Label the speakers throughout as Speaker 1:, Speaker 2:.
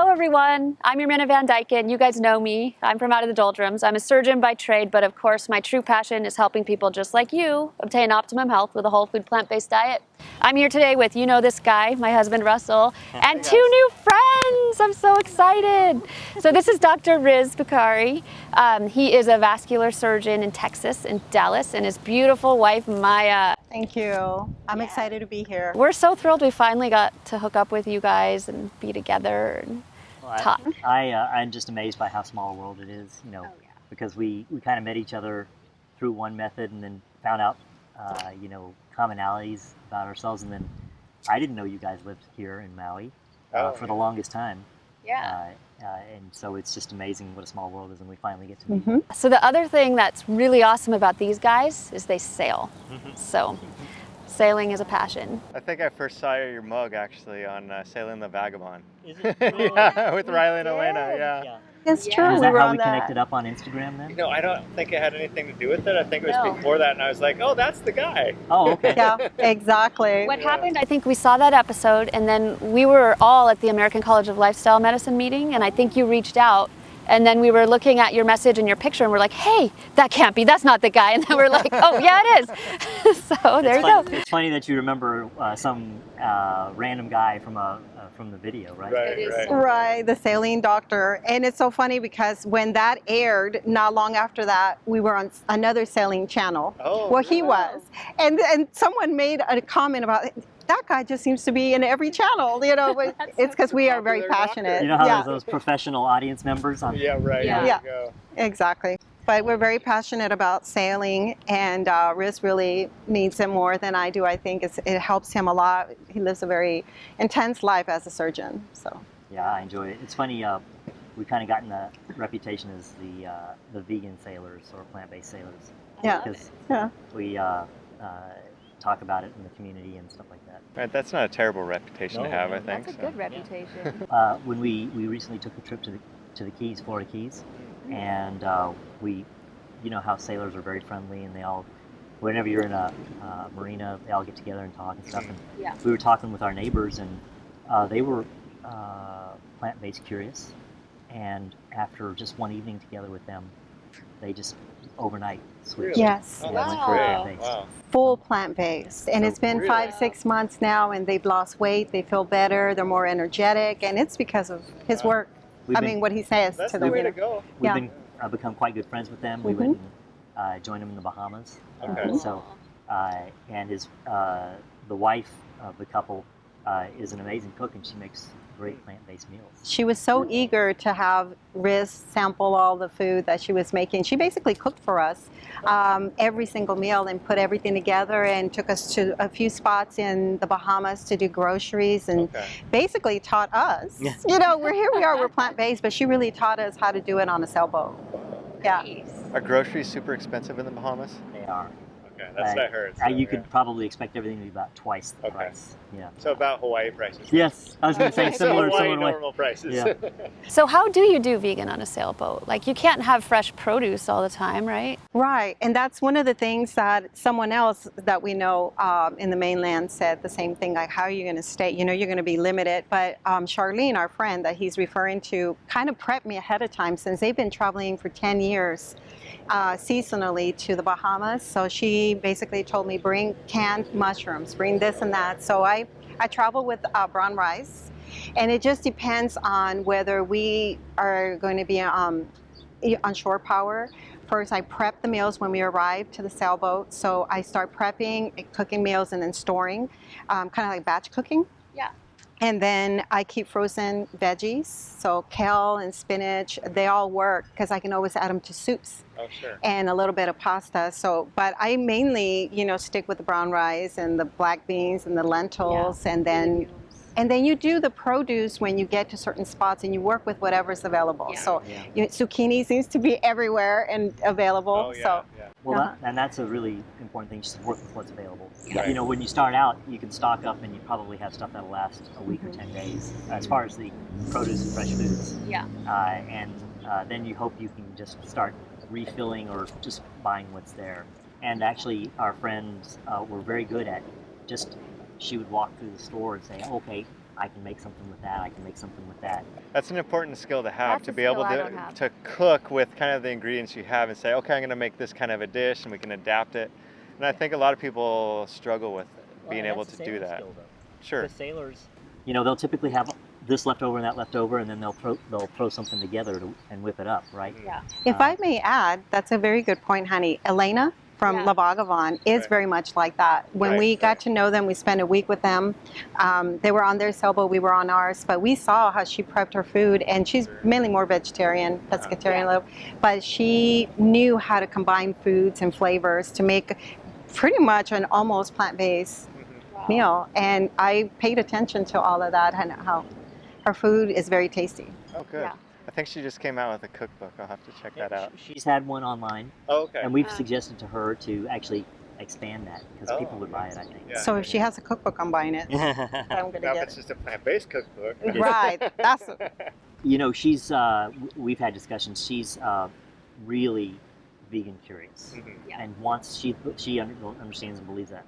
Speaker 1: Hello everyone, I'm Mirna Van Dyken. You guys know me. I'm from Out of the Doldrums. I'm a surgeon by trade, but of course my true passion is helping people just like you obtain optimum health with a whole food plant-based diet. I'm here today with this guy, my husband Russell, and two new friends. I'm so excited. So this is Dr. Riz Bukhari. He is a vascular surgeon in Texas, in Dallas, and his beautiful wife Maya.
Speaker 2: Thank you. I'm excited to be here.
Speaker 1: We're so thrilled we finally got to hook up with you guys and be together and talk.
Speaker 3: I'm just amazed by how small a world it is, because we kind of met each other through one method and then found out, commonalities about ourselves. And then I didn't know you guys lived here in Maui for the longest time.
Speaker 1: Yeah.
Speaker 3: And so it's just amazing what a small world is, and we finally get to meet.
Speaker 1: So the other thing that's really awesome about these guys is they sail. So sailing is a passion.
Speaker 4: I think I first saw your mug actually on Sailing the Vagabond.
Speaker 3: Is it?
Speaker 4: Yeah, with Riley and Elena, yeah.
Speaker 2: It's true.
Speaker 3: Is
Speaker 2: we
Speaker 3: that
Speaker 2: were
Speaker 3: how
Speaker 2: on
Speaker 3: we
Speaker 2: that.
Speaker 3: connected up on Instagram then?
Speaker 4: I don't think it had anything to do with it. I think it was
Speaker 1: No.
Speaker 4: before that, and I was like, oh, that's the guy.
Speaker 3: Oh, okay.
Speaker 2: Yeah, exactly.
Speaker 1: What happened, I think we saw that episode and then we were all at the American College of Lifestyle Medicine meeting, and I think you reached out, and then we were looking at your message and your picture and we're like, hey, that can't be, that's not the guy. And then we're like, oh yeah, it is. So there you go.
Speaker 3: It's funny that you remember some random guy from the video, right?
Speaker 4: Right.
Speaker 2: Right, the sailing doctor. And it's so funny because when that aired, not long after that, we were on another sailing channel.
Speaker 4: Oh,
Speaker 2: Well, he was. And someone made a comment about that guy just seems to be in every channel, but it's because we are very
Speaker 4: Popular
Speaker 2: passionate.
Speaker 4: doctor.
Speaker 3: You know how
Speaker 2: Yeah,
Speaker 3: there's those professional audience members on?
Speaker 4: Yeah, right.
Speaker 1: Yeah.
Speaker 4: There you go.
Speaker 2: exactly. But we're very passionate about sailing, and Riz really needs it more than I do. I think it helps him a lot. He lives a very intense life as a surgeon. So
Speaker 3: Yeah, I enjoy it. It's funny, we've kind of gotten a reputation as the vegan sailors or plant-based sailors.
Speaker 2: Yeah.
Speaker 3: Because
Speaker 2: yeah.
Speaker 3: we talk about it in the community and stuff like that.
Speaker 4: Right, that's not a terrible reputation to
Speaker 3: No,
Speaker 4: have, I think.
Speaker 1: That's a
Speaker 4: so.
Speaker 1: good reputation.
Speaker 3: When we recently took a trip to the Keys, Florida Keys, and we, how sailors are very friendly, and they all, whenever you're in a marina, they all get together and talk and stuff. And
Speaker 1: Yeah.
Speaker 3: we were talking with our neighbors, and they were plant-based curious, and after just one evening together with them, they just overnight switched.
Speaker 4: Really?
Speaker 2: Yes.
Speaker 4: Oh,
Speaker 3: Yeah,
Speaker 4: that's
Speaker 3: went
Speaker 4: great.
Speaker 3: plant-based.
Speaker 4: Wow.
Speaker 2: Full plant-based, and it's been
Speaker 4: Really?
Speaker 2: 5-6 months now, and they've lost weight. They feel better. They're more energetic, and it's because of his
Speaker 4: Wow.
Speaker 2: work. What he says
Speaker 4: That's
Speaker 2: to
Speaker 4: the
Speaker 2: them.
Speaker 4: way to go.
Speaker 3: We've
Speaker 2: Yeah.
Speaker 3: been become quite good friends with them. We went and joined them in the Bahamas.
Speaker 4: Okay.
Speaker 3: So, and the wife of the couple is an amazing cook, and she makes great plant-based meals.
Speaker 2: She was so eager to have Riz sample all the food that she was making. She basically cooked for us every single meal and put everything together and took us to a few spots in the Bahamas to do groceries and
Speaker 4: Okay.
Speaker 2: basically taught us. We're plant-based, but she really taught us how to do it on a sailboat. Yeah.
Speaker 4: Are groceries super expensive in the Bahamas?
Speaker 3: They are.
Speaker 4: Okay, that's what I heard. So,
Speaker 3: You
Speaker 4: yeah.
Speaker 3: could probably expect everything to be about twice the
Speaker 4: Okay.
Speaker 3: price. Yeah.
Speaker 4: So about Hawaii prices.
Speaker 3: Yes, I was going to say
Speaker 4: So
Speaker 3: similar.
Speaker 4: Hawaii
Speaker 3: Similar.
Speaker 4: normal prices.
Speaker 3: Yeah.
Speaker 1: So how do you do vegan on a sailboat? Like, you can't have fresh produce all the time, right?
Speaker 2: Right, and that's one of the things that someone else that we know in the mainland said the same thing, like how are you going to stay, you're going to be limited, but Charlene, our friend that he's referring to, kind of prepped me ahead of time since they've been traveling for 10 years seasonally to the Bahamas. So she basically told me, bring canned mushrooms, bring this and that. So I travel with brown rice, and it just depends on whether we are going to be on shore power. First, I prep the meals when we arrive to the sailboat. So I start prepping, cooking meals, and then storing, kind of like batch cooking.
Speaker 1: Yeah.
Speaker 2: And then I keep frozen veggies, so kale and spinach, they all work because I can always add them to soups.
Speaker 4: Oh, sure.
Speaker 2: And a little bit of pasta. So, but I mainly, stick with the brown rice and the black beans and the lentils, and then you do the produce when you get to certain spots, and you work with whatever's available.
Speaker 1: Yeah.
Speaker 2: So,
Speaker 3: Yeah.
Speaker 2: zucchini seems to be everywhere and available.
Speaker 4: Oh, yeah.
Speaker 2: So,
Speaker 4: yeah.
Speaker 3: Well, and that's a really important thing. Just work with what's available.
Speaker 4: Right.
Speaker 3: When you start out, you can stock up, and you probably have stuff that'll last a week or 10 days, as far as the produce and fresh foods.
Speaker 1: Yeah.
Speaker 3: And then you hope you can just start refilling or just buying what's there. And actually, our friends were very good at she would walk through the store and say, okay, I can make something with that. I can make something with that.
Speaker 4: That's an important skill to have,
Speaker 1: That's
Speaker 4: to
Speaker 1: a
Speaker 4: be able
Speaker 1: skill I don't have.
Speaker 4: to cook with kind of the ingredients you have and say, okay, I'm going to make this kind of a dish, and we can adapt it. And I think a lot of people struggle with being able to do that. Sure.
Speaker 3: The sailors, you know, they'll typically have this leftover and that leftover, and then they'll throw something together and whip it up, right?
Speaker 1: Yeah.
Speaker 2: If I may add, that's a very good point, honey. Elena from
Speaker 1: Yeah.
Speaker 2: La Vagabond is
Speaker 4: Right.
Speaker 2: very much like that. When
Speaker 4: Right,
Speaker 2: we got
Speaker 4: right.
Speaker 2: to know them, we spent a week with them. They were on their sailboat, we were on ours, but we saw how she prepped her food, and she's mainly more vegetarian, pescatarian, but she knew how to combine foods and flavors to make pretty much an almost plant-based meal. And I paid attention to all of that and how her food is very tasty.
Speaker 4: Oh, good.
Speaker 1: Yeah.
Speaker 4: I think she just came out with a cookbook. I'll have to check that out.
Speaker 3: She's had one online,
Speaker 4: Oh, okay.
Speaker 3: and we've suggested to her to actually expand that because
Speaker 4: Oh,
Speaker 3: people would buy it, I think.
Speaker 4: Yeah.
Speaker 2: So if she has a cookbook, I'm buying it. I'm gonna
Speaker 4: Now, if
Speaker 2: get
Speaker 4: it's just a plant-based cookbook.
Speaker 2: it. Right. That's
Speaker 3: You know, she's. We've had discussions. She's really vegan curious,
Speaker 4: Mhm.
Speaker 1: Yeah.
Speaker 3: and she understands and believes that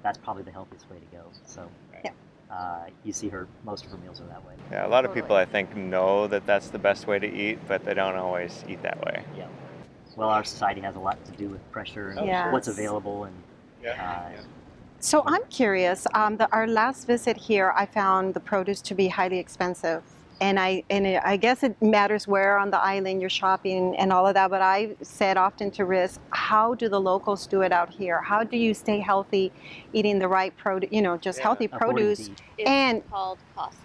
Speaker 3: that's probably the healthiest way to go. So,
Speaker 2: Yeah.
Speaker 3: you see her. Most of her meals are that way.
Speaker 4: Yeah, a lot of
Speaker 1: Totally.
Speaker 4: people I think know that that's the best way to eat, but they don't always eat that way.
Speaker 3: Yeah. Well, our society has a lot to do with pressure and
Speaker 2: Yes.
Speaker 3: what's available, and
Speaker 2: So I'm curious. Our last visit here, I found the produce to be highly expensive, and I guess it matters where on the island you're shopping and all of that. But I said often to Riz, how do the locals do it out here? How do you stay healthy, eating the right produce? You know, just
Speaker 4: Yeah.
Speaker 2: healthy
Speaker 3: affording
Speaker 2: produce.
Speaker 3: to eat.
Speaker 1: It's
Speaker 2: And-
Speaker 1: called Costco.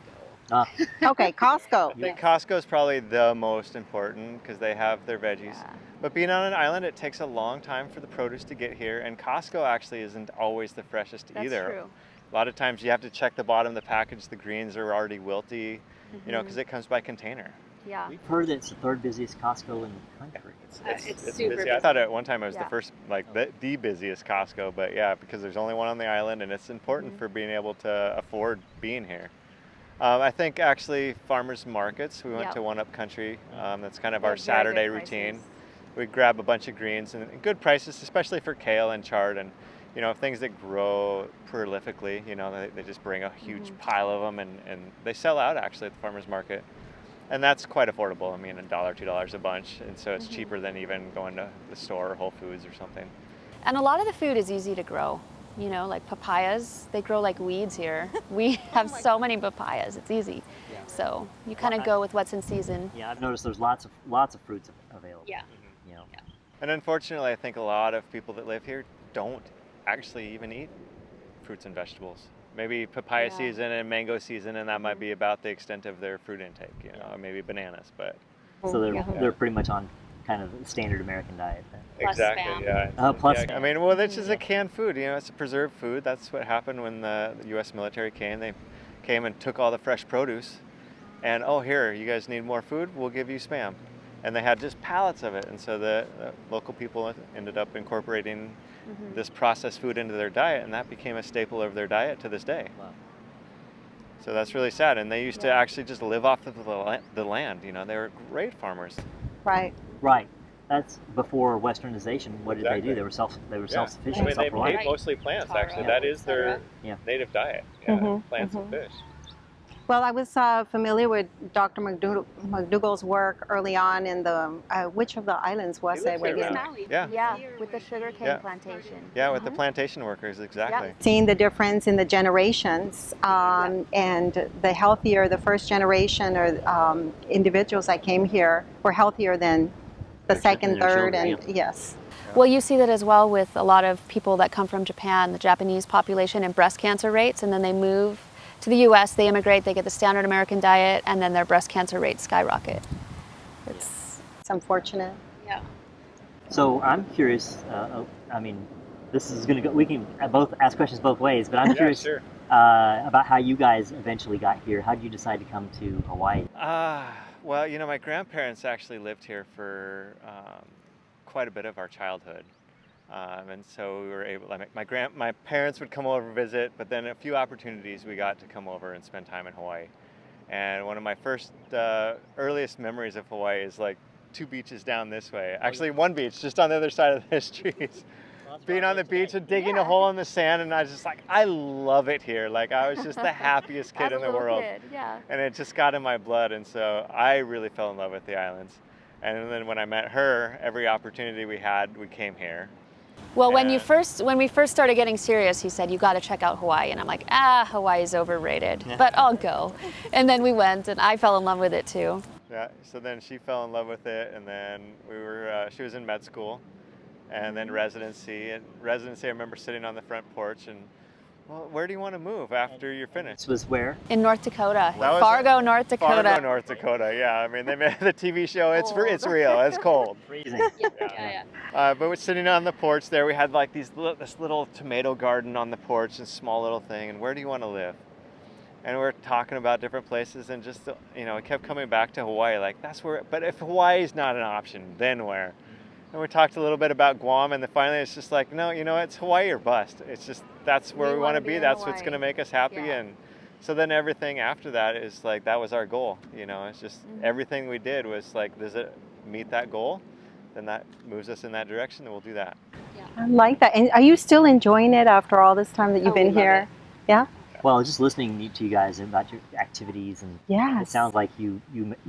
Speaker 2: Okay, Costco.
Speaker 4: I think Costco is probably the most important because they have their veggies.
Speaker 1: Yeah.
Speaker 4: But being on an island, it takes a long time for the produce to get here, and Costco actually isn't always the freshest
Speaker 1: That's
Speaker 4: either.
Speaker 1: true.
Speaker 4: A lot of times you have to check the bottom of the package. The greens are already wilty, you know, because it comes by container.
Speaker 1: Yeah.
Speaker 3: We've heard that it's the third busiest Costco in the country.
Speaker 1: It's super
Speaker 4: busy. I thought at one time it was
Speaker 1: Yeah.
Speaker 4: the first, like the busiest Costco, but yeah, because there's only one on the island, and it's important for being able to afford being here. I think actually farmers markets. We went
Speaker 1: Yep.
Speaker 4: to One Up Country. That's kind of
Speaker 1: They
Speaker 4: our
Speaker 1: have very good
Speaker 4: Saturday
Speaker 1: prices.
Speaker 4: routine. We grab a bunch of greens and good prices, especially for kale and chard, and you know things that grow prolifically. You know they just bring a huge pile of them, and they sell out actually at the farmers market, and that's quite affordable. I mean, $1, $2 a bunch, and so it's cheaper than even going to the store or Whole Foods or something.
Speaker 1: And a lot of the food is easy to grow. You know, like papayas, they grow like weeds here. We have so many papayas, it's easy.
Speaker 3: Yeah.
Speaker 1: So you kind of go with what's in season.
Speaker 3: Yeah, I've noticed there's lots of fruits available.
Speaker 1: Yeah.
Speaker 3: You know.
Speaker 4: And unfortunately, I think a lot of people that live here don't actually even eat fruits and vegetables. Maybe papaya
Speaker 1: Yeah.
Speaker 4: season and mango season, and that might be about the extent of their fruit intake. You know, or maybe bananas, but
Speaker 3: So they're
Speaker 1: Yeah.
Speaker 3: they're pretty much on kind of the standard American diet then.
Speaker 1: Plus spam.
Speaker 4: yeah.
Speaker 3: Plus
Speaker 4: Yeah,
Speaker 3: spam.
Speaker 4: I mean, well, this is a canned food. You know, it's a preserved food. That's what happened when the U.S. military came. They came and took all the fresh produce, and oh, here, you guys need more food? We'll give you spam. And they had just pallets of it, and so the local people ended up incorporating this processed food into their diet, and that became a staple of their diet to this day.
Speaker 3: Wow.
Speaker 4: So that's really sad. And they used to
Speaker 1: Yeah.
Speaker 4: actually just live off of the land. You know, they were great farmers.
Speaker 2: Right.
Speaker 3: Right. That's before westernization. What did they
Speaker 4: Exactly.
Speaker 3: do? They were self-sufficient,
Speaker 4: I mean, they
Speaker 3: self-reliant.
Speaker 4: ate mostly plants,
Speaker 1: Taro,
Speaker 4: actually. That is their
Speaker 1: etc.
Speaker 3: Yeah.
Speaker 4: native diet. Plants and fish.
Speaker 2: Well, I was familiar with Dr. McDougall's work early on in the, which of the islands was
Speaker 4: He
Speaker 2: it?
Speaker 4: lives here
Speaker 2: Where
Speaker 4: now.
Speaker 2: he-
Speaker 4: Yeah.
Speaker 1: Yeah, with the sugarcane
Speaker 4: Yeah.
Speaker 1: plantation.
Speaker 4: Yeah, with the plantation workers, exactly.
Speaker 2: Seeing the difference in the generations and the healthier, the first generation or individuals that came here were healthier than the
Speaker 3: Their
Speaker 2: second,
Speaker 3: children,
Speaker 2: third, and
Speaker 3: yeah.
Speaker 2: yes.
Speaker 1: Well, you see that as well with a lot of people that come from Japan, the Japanese population and breast cancer rates, and then they move to the U.S., they immigrate, they get the standard American diet, and then their breast cancer rates skyrocket. It's
Speaker 2: It's unfortunate.
Speaker 1: yeah.
Speaker 3: So I'm curious. I mean, this is going to go. We can both ask questions both ways, but I'm curious
Speaker 4: sure.
Speaker 3: about how you guys eventually got here. How did you decide to come to Hawaii?
Speaker 4: Well, you know, my grandparents actually lived here for quite a bit of our childhood. And so we were able, like my parents would come over visit, but then a few opportunities we got to come over and spend time in Hawaii. And one of my first, earliest memories of Hawaii is like 2 beaches down this way. Actually, one beach just on the other side of the street. being on the beach and digging a hole in the sand, and I was just like, I love it here. Like, I was just the happiest kid
Speaker 1: As a
Speaker 4: in the
Speaker 1: little
Speaker 4: world.
Speaker 1: kid, yeah.
Speaker 4: And it just got in my blood, and so I really fell in love with the islands. And then when I met her, every opportunity we had, we came here.
Speaker 1: Well, when
Speaker 4: And-
Speaker 1: we first started getting serious, he said, you got to check out Hawaii. And I'm like, Hawaii's overrated,
Speaker 3: Yeah.
Speaker 1: but I'll go. And then we went, and I fell in love with it too.
Speaker 4: Yeah, so then she fell in love with it, and then she was in med school, and then residency. And residency, I remember sitting on the front porch and, well, where do you want to move after you're finished?
Speaker 3: This was where?
Speaker 1: In North Dakota,
Speaker 4: That was
Speaker 1: Fargo, North Dakota.
Speaker 4: Fargo, North Dakota, yeah. I mean, they made the TV show, it's real, it's cold.
Speaker 3: Freezing.
Speaker 1: Yeah.
Speaker 4: But we're sitting on the porch there. We had like this little tomato garden on the porch, and small little thing. And where do you want to live? And we're talking about different places, and just it kept coming back to Hawaii. Like, that's where. But if Hawaii's not an option, then where? And we talked a little bit about Guam, and then finally it's just like, no, it's Hawaii or bust. It's just that's where we want to be.
Speaker 2: in
Speaker 4: That's what's
Speaker 2: Hawaii.
Speaker 4: going to make us happy.
Speaker 2: Yeah.
Speaker 4: And so then everything after that is like that was our goal. It's just everything we did was like, does it meet that goal? Then that moves us in that direction, and we'll do that.
Speaker 2: I like that. And are you still enjoying it after all this time that you've been
Speaker 1: we love
Speaker 2: here? Yeah?
Speaker 3: Well, just listening to you guys about your activities, and
Speaker 2: Yes.
Speaker 3: it sounds like you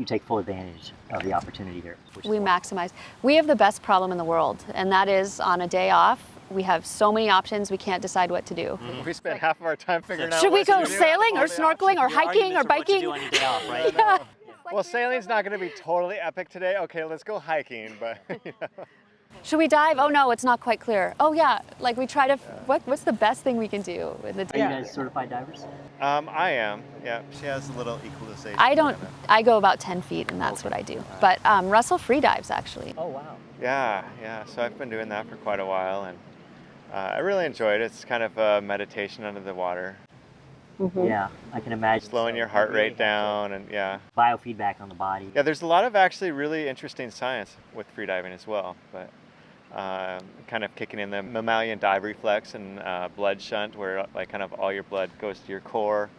Speaker 3: take full advantage of the opportunity here. Which is
Speaker 1: We
Speaker 3: wonderful.
Speaker 1: maximize. We have the best problem in the world, and that is on a day off, we have so many options, we can't decide what to do.
Speaker 4: We spent half of our time figuring out.
Speaker 1: Should we
Speaker 4: what to
Speaker 1: go
Speaker 4: do.
Speaker 1: sailing or snorkeling or hiking or biking?
Speaker 3: What to do on your day off, right?
Speaker 1: Yeah.
Speaker 4: Well, sailing's not going to be totally epic today. Okay, let's go hiking, but
Speaker 1: Should we dive? Oh no, it's not quite clear. Oh yeah, like we try to, what's the best thing we can do in the
Speaker 3: Are
Speaker 1: day?
Speaker 3: you guys certified divers?
Speaker 4: I am. Yeah, she has a little equalization.
Speaker 1: I don't, I go about 10 feet and that's what I do. But Russell free dives actually.
Speaker 3: Oh wow.
Speaker 4: Yeah. So I've been doing that for quite a while, and I really enjoyed it. It's kind of a meditation under the water,
Speaker 3: Yeah, I can imagine.
Speaker 4: slowing your heart rate down, and
Speaker 3: Biofeedback on the body.
Speaker 4: Yeah, there's a lot of actually really interesting science with freediving as well, but kind of kicking in the mammalian dive reflex and blood shunt, where like kind of all your blood goes to your core,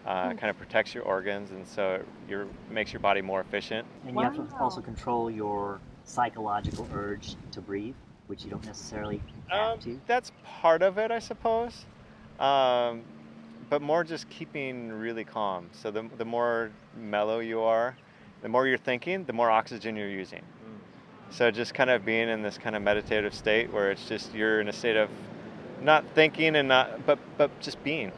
Speaker 4: kind of protects your organs, and so it makes your body more efficient.
Speaker 3: And you have to also control your psychological urge to breathe, which you don't necessarily have to.
Speaker 4: That's part of it, I suppose, but more just keeping really calm. So the more mellow you are, the more you're thinking, the more oxygen you're using. So just kind of being in this kind of meditative state where it's just you're in a state of not thinking and but just being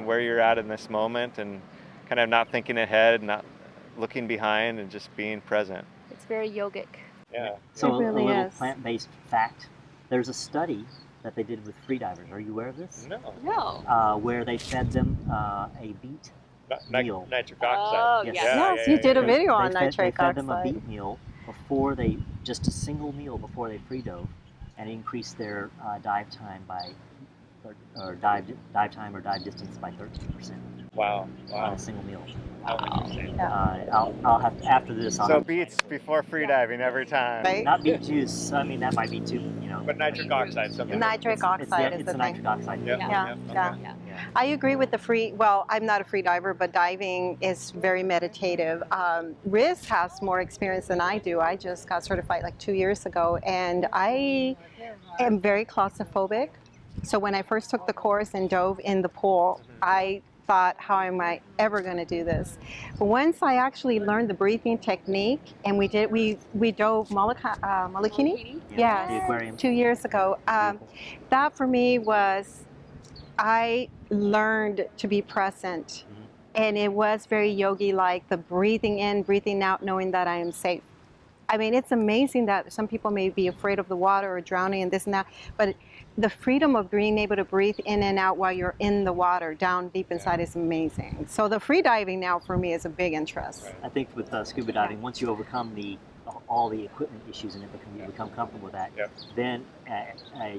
Speaker 4: where you're at in this moment, and kind of not thinking ahead, not looking behind, and just being present.
Speaker 1: It's very yogic.
Speaker 4: Yeah.
Speaker 3: So
Speaker 2: It really
Speaker 3: a little
Speaker 2: is.
Speaker 3: plant-based fact: there's a study that they did with freedivers. Are you aware of this?
Speaker 4: No.
Speaker 1: No.
Speaker 3: Where they fed them a beet meal.
Speaker 4: Nitric
Speaker 1: Oh,
Speaker 3: Yes.
Speaker 1: yes.
Speaker 2: Yes, you did a video on
Speaker 3: They
Speaker 2: nitric
Speaker 3: fed them a
Speaker 2: oxide.
Speaker 3: beet meal just a single meal before they free dove, and increased their dive time or dive distance by 13%.
Speaker 4: Wow.
Speaker 3: On a single meal.
Speaker 2: Yeah.
Speaker 3: I'll have to, after this. I'll
Speaker 4: So
Speaker 3: have,
Speaker 4: beets before freediving every time.
Speaker 2: Right?
Speaker 3: not beet juice. I mean, that might be too.
Speaker 4: But nitric oxide. Something.
Speaker 2: Nitric oxide is
Speaker 3: it's
Speaker 2: the
Speaker 3: the
Speaker 2: thing.
Speaker 3: nitric oxide.
Speaker 2: Yeah.
Speaker 4: Okay.
Speaker 1: Yeah.
Speaker 2: I agree with the free. Well, I'm not a free diver, but diving is very meditative. Riz has more experience than I do. I just got certified like 2 years ago, and I am very claustrophobic. So when I first took the course and dove in the pool, I thought, how am I ever going to do this? But once I actually learned the breathing technique, and we dove Molokini?
Speaker 3: The
Speaker 2: Yes,
Speaker 3: aquarium.
Speaker 2: 2 years ago. That for me was, I learned to be present, and it was very yogi-like, the breathing in, breathing out, knowing that I am safe. I mean, it's amazing that some people may be afraid of the water or drowning and this and that, but the freedom of being able to breathe in and out while you're in the water, down deep inside, is amazing. So the free diving now for me is a big interest.
Speaker 3: I think with scuba diving, once you overcome all the equipment issues and you become comfortable with that,
Speaker 4: Yep.
Speaker 3: then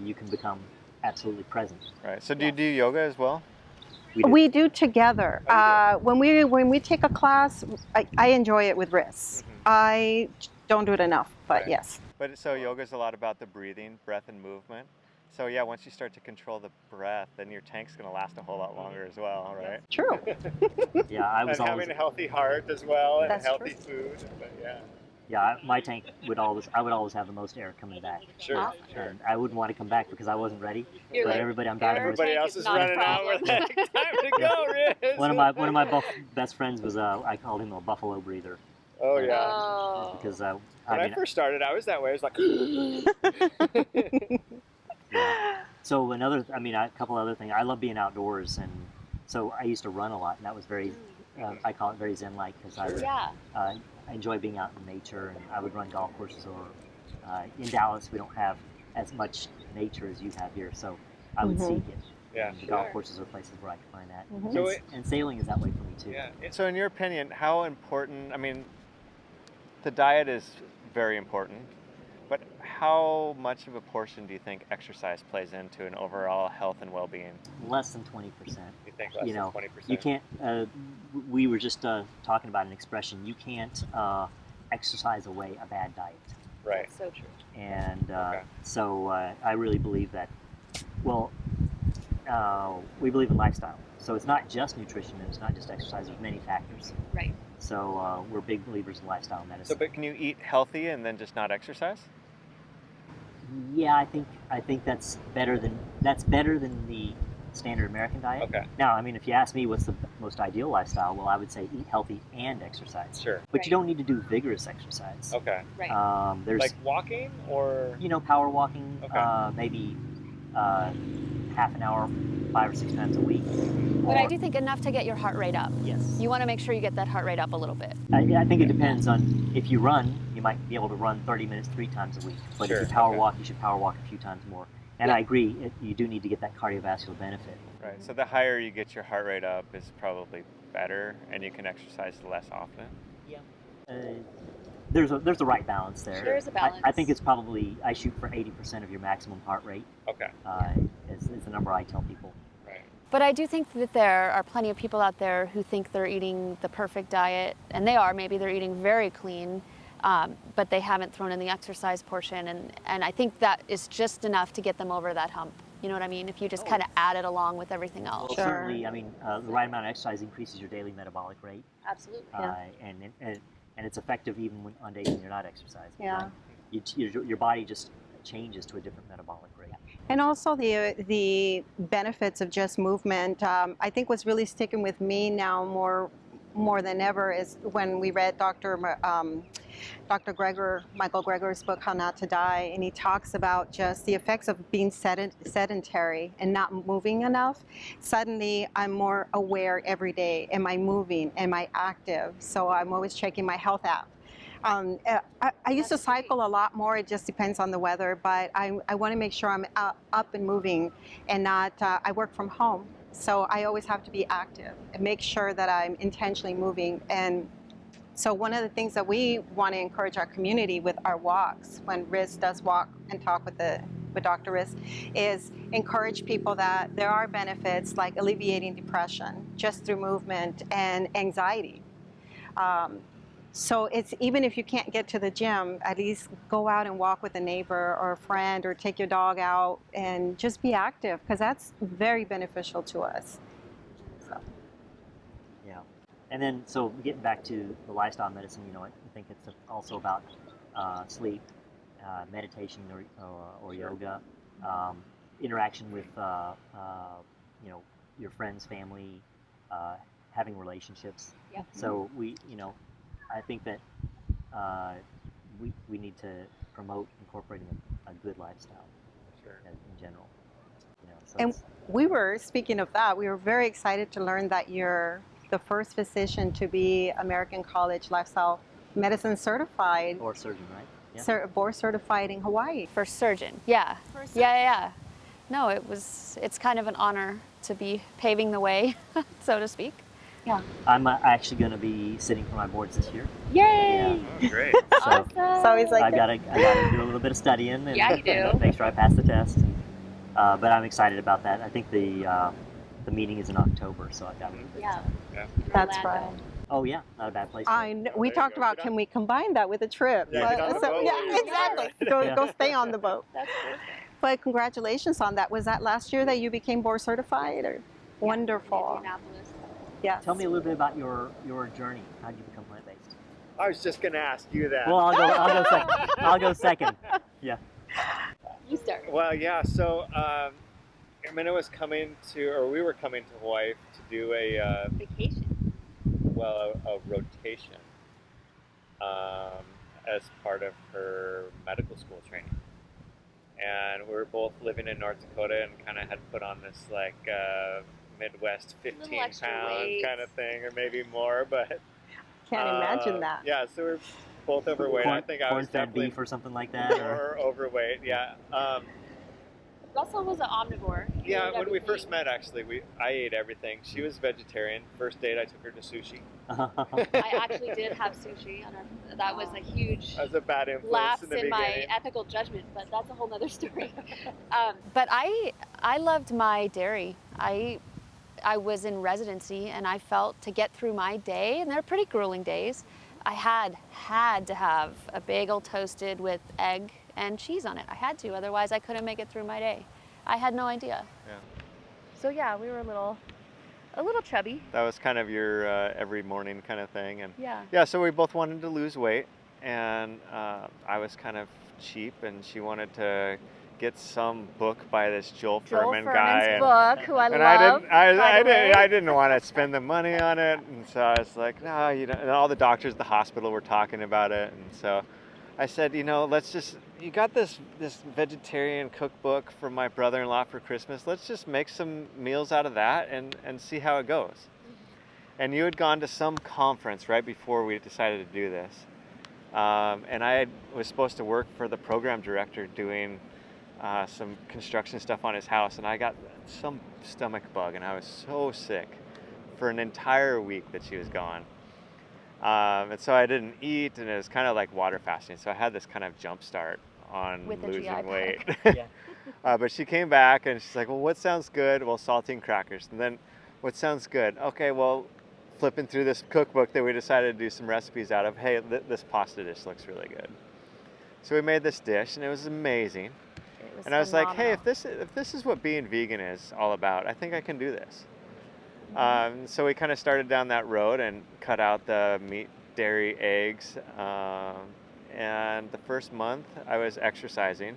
Speaker 3: you can become absolutely present.
Speaker 4: Right. So do you do yoga as well?
Speaker 2: We do together.
Speaker 4: Oh,
Speaker 2: When we take a class, I enjoy it with Riz. I don't do it enough, but
Speaker 4: Right.
Speaker 2: yes.
Speaker 4: But so yoga is a lot about the breathing, breath, and movement. So yeah, once you start to control the breath, then your tank's going to last a whole lot longer as well, right?
Speaker 2: True.
Speaker 3: Yeah, I was
Speaker 4: And
Speaker 3: always
Speaker 4: having a healthy heart as well, and
Speaker 2: That's
Speaker 4: healthy
Speaker 2: true.
Speaker 4: food. But yeah.
Speaker 3: My tank would I would always have the most air coming back.
Speaker 4: Sure,
Speaker 1: Awesome.
Speaker 4: sure.
Speaker 3: And I wouldn't want to come back because I wasn't ready.
Speaker 1: You're
Speaker 3: but
Speaker 1: like,
Speaker 3: everybody I'm diving with,
Speaker 4: Everybody
Speaker 1: tank
Speaker 4: else
Speaker 1: is
Speaker 4: is
Speaker 1: not a
Speaker 4: running out. We're
Speaker 1: problem.
Speaker 4: like, time to go, Riz.
Speaker 3: one of my best friends was I called him a buffalo breather.
Speaker 4: Oh yeah.
Speaker 1: Oh.
Speaker 3: Because
Speaker 4: When I first started, I was that way. I was like,
Speaker 3: yeah. So a couple other things. I love being outdoors, and so I used to run a lot, and that was very, I call it very zen-like because I enjoy being out in nature, and I would run golf courses. Or in Dallas, we don't have as much nature as you have here, so I would seek it.
Speaker 4: yeah.
Speaker 3: And the golf courses are places where I can find that.
Speaker 4: So
Speaker 3: And sailing is that way for me too.
Speaker 4: Yeah. So in your opinion, how important? I mean, the diet is very important, but how much of a portion do you think exercise plays into an overall health and well-being?
Speaker 3: Less than 20%.
Speaker 4: You think less than 20%?
Speaker 3: You can't. We were just talking about an expression. You can't exercise away a bad diet.
Speaker 4: Right.
Speaker 1: So true.
Speaker 3: And so I really believe that. Well, we believe in lifestyle. So it's not just nutrition and it's not just exercise. There's many factors.
Speaker 1: Right.
Speaker 3: So we're big believers in lifestyle medicine.
Speaker 4: So, but can you eat healthy and then just not exercise?
Speaker 3: Yeah, I think that's better than the standard American diet.
Speaker 4: Okay.
Speaker 3: Now, I mean, if you ask me what's the most ideal lifestyle, well, I would say eat healthy and exercise.
Speaker 4: Sure.
Speaker 3: But you don't need to do vigorous exercise.
Speaker 4: Okay.
Speaker 1: Right.
Speaker 3: There's
Speaker 4: Like walking or?
Speaker 3: power walking,
Speaker 4: Okay.
Speaker 3: maybe half an hour, 5 or 6 times a week.
Speaker 1: But I do think enough to get your heart rate up.
Speaker 3: Yes.
Speaker 1: You want to make sure you get that heart rate up a little bit.
Speaker 3: I think it depends on if you run, you might be able to run 30 minutes 3 times a week. But
Speaker 4: Sure,
Speaker 3: if you power
Speaker 4: okay.
Speaker 3: walk, you should power walk a few times more. And I agree, you do need to get that cardiovascular benefit.
Speaker 4: Right. So the higher you get your heart rate up is probably better, and you can exercise less often.
Speaker 3: Yeah. There's a right balance there.
Speaker 1: There's a balance.
Speaker 3: I think it's probably, I shoot for 80% of your maximum heart rate.
Speaker 4: Okay.
Speaker 3: Is the number I tell people.
Speaker 4: Right.
Speaker 1: But I do think that there are plenty of people out there who think they're eating the perfect diet, and they are. Maybe they're eating very clean, but they haven't thrown in the exercise portion, and I think that is just enough to get them over that hump. You know what I mean? If you just kind of add it along with everything else.
Speaker 3: Well,
Speaker 2: Sure.
Speaker 3: certainly, I mean, the right amount of exercise increases your daily metabolic rate.
Speaker 1: Absolutely.
Speaker 3: And it's effective even on days when you're not exercising.
Speaker 2: Yeah.
Speaker 3: Right? Your body just changes to a different metabolic rate.
Speaker 2: And also the benefits of just movement. I think what's really sticking with me now more than ever is when we read Dr. Michael Greger's book, How Not to Die, and he talks about just the effects of being sedentary and not moving enough. Suddenly, I'm more aware every day. Am I moving? Am I active? So I'm always checking my health app. I used to cycle a lot more. It just depends on the weather, but I want to make sure I'm up and moving and not, I work from home. So I always have to be active and make sure that I'm intentionally moving. And so one of the things that we want to encourage our community with our walks, when Riz does walk and talk with Dr. Riz, is encourage people that there are benefits like alleviating depression just through movement and anxiety. So it's even if you can't get to the gym, at least go out and walk with a neighbor or a friend or take your dog out and just be active because that's very beneficial to us. So.
Speaker 3: Yeah. And then, so getting back to the lifestyle medicine, I think it's also about sleep, meditation or yoga, interaction with, your friends, family, having relationships.
Speaker 1: Yep.
Speaker 3: So I think that we need to promote incorporating a good lifestyle in general. So
Speaker 2: And we were, speaking of that, we were very excited to learn that you're the first physician to be American College Lifestyle Medicine certified,
Speaker 3: or surgeon, right? Yeah.
Speaker 2: board certified in Hawaii.
Speaker 1: For surgeon, yeah. Yeah. No, it's kind of an honor to be paving the way, so to speak. Yeah.
Speaker 3: I'm actually going to be sitting for my boards this year.
Speaker 1: Yay!
Speaker 4: Oh, great.
Speaker 3: So
Speaker 1: Awesome.
Speaker 2: So he's like,
Speaker 3: I gotta do a little bit of studying and
Speaker 1: Yeah, you do.
Speaker 3: make sure I pass the test. But I'm excited about that. I think the meeting is in October, so I've got a little bit of time.
Speaker 2: that's
Speaker 1: Orlando.
Speaker 2: right.
Speaker 3: Oh yeah, not a bad place.
Speaker 2: I know. We
Speaker 4: There you
Speaker 2: talked
Speaker 4: go.
Speaker 2: about,
Speaker 4: Get
Speaker 2: can
Speaker 4: on-
Speaker 2: we combine that with a trip?
Speaker 4: Yeah, get on the boat.
Speaker 2: Yeah, exactly. Go stay on the boat.
Speaker 1: That's perfect.
Speaker 2: But congratulations on that. Was that last year that you became board certified? Or? Wonderful.
Speaker 1: Indianapolis.
Speaker 2: Yes.
Speaker 3: Tell me a little bit about your journey. How did you become plant-based?
Speaker 4: I was just gonna ask you that.
Speaker 3: Well, I'll go second. I'll go second. Yeah.
Speaker 1: You start.
Speaker 4: Well, yeah. So, Amanda was coming to, or we were coming to Hawaii to do a
Speaker 1: Vacation.
Speaker 4: a rotation as part of her medical school training. And we were both living in North Dakota and kind of had put on this like Midwest 15-pound
Speaker 1: weight.
Speaker 4: kind of thing, or maybe more, but
Speaker 2: Can't imagine that.
Speaker 4: yeah, so we're both overweight. I think I was
Speaker 3: corn-fed
Speaker 4: definitely
Speaker 3: beef or something like that.
Speaker 4: more overweight. Yeah.
Speaker 1: Russell was an omnivore. He
Speaker 4: Yeah,
Speaker 1: ate
Speaker 4: when we
Speaker 1: everything.
Speaker 4: first met, actually, I ate everything. She was vegetarian. First date, I took her to sushi.
Speaker 1: I actually did have sushi on our. That was a huge
Speaker 4: That was a bad influence
Speaker 1: lapse
Speaker 4: in the
Speaker 1: in my
Speaker 4: beginning.
Speaker 1: ethical judgment, but that's a whole nother story. But I loved my dairy. I was in residency, and I felt to get through my day, and they're pretty grueling days, I had to have a bagel toasted with egg and cheese on it. I had to, otherwise I couldn't make it through my day. I had no idea.
Speaker 4: Yeah.
Speaker 1: So yeah, we were a little chubby.
Speaker 4: That was kind of your every morning kind of thing, and
Speaker 1: Yeah.
Speaker 4: so we both wanted to lose weight, and I was kind of cheap, and she wanted to get some book by this Joel Furman guy.
Speaker 1: Furman's book, who I
Speaker 4: And
Speaker 1: love.
Speaker 4: I didn't want to spend the money on it, and so I was like, no, you know. And all the doctors at the hospital were talking about it, and so I said, you know, you got this vegetarian cookbook from my brother-in-law for Christmas. Let's just make some meals out of that and see how it goes. And you had gone to some conference right before we decided to do this, and I was supposed to work for the program director doing some construction stuff on his house, and I got some stomach bug, and I was so sick for an entire week that she was gone. And so I didn't eat, and it was kind of like water fasting. So I had this kind of jump start on
Speaker 1: With a GI
Speaker 4: losing weight.
Speaker 3: Yeah.
Speaker 4: But she came back, and she's like, well, what sounds good? Well, saltine crackers. And then, what sounds good? Okay, well, flipping through this cookbook that we decided to do some recipes out of, hey, this pasta dish looks really good. So we made this dish, and it was amazing. And I was like, hey, if this is what being vegan is all about, I think I can do this. So we kind of started down that road and cut out the meat, dairy, eggs. And the first month I was exercising.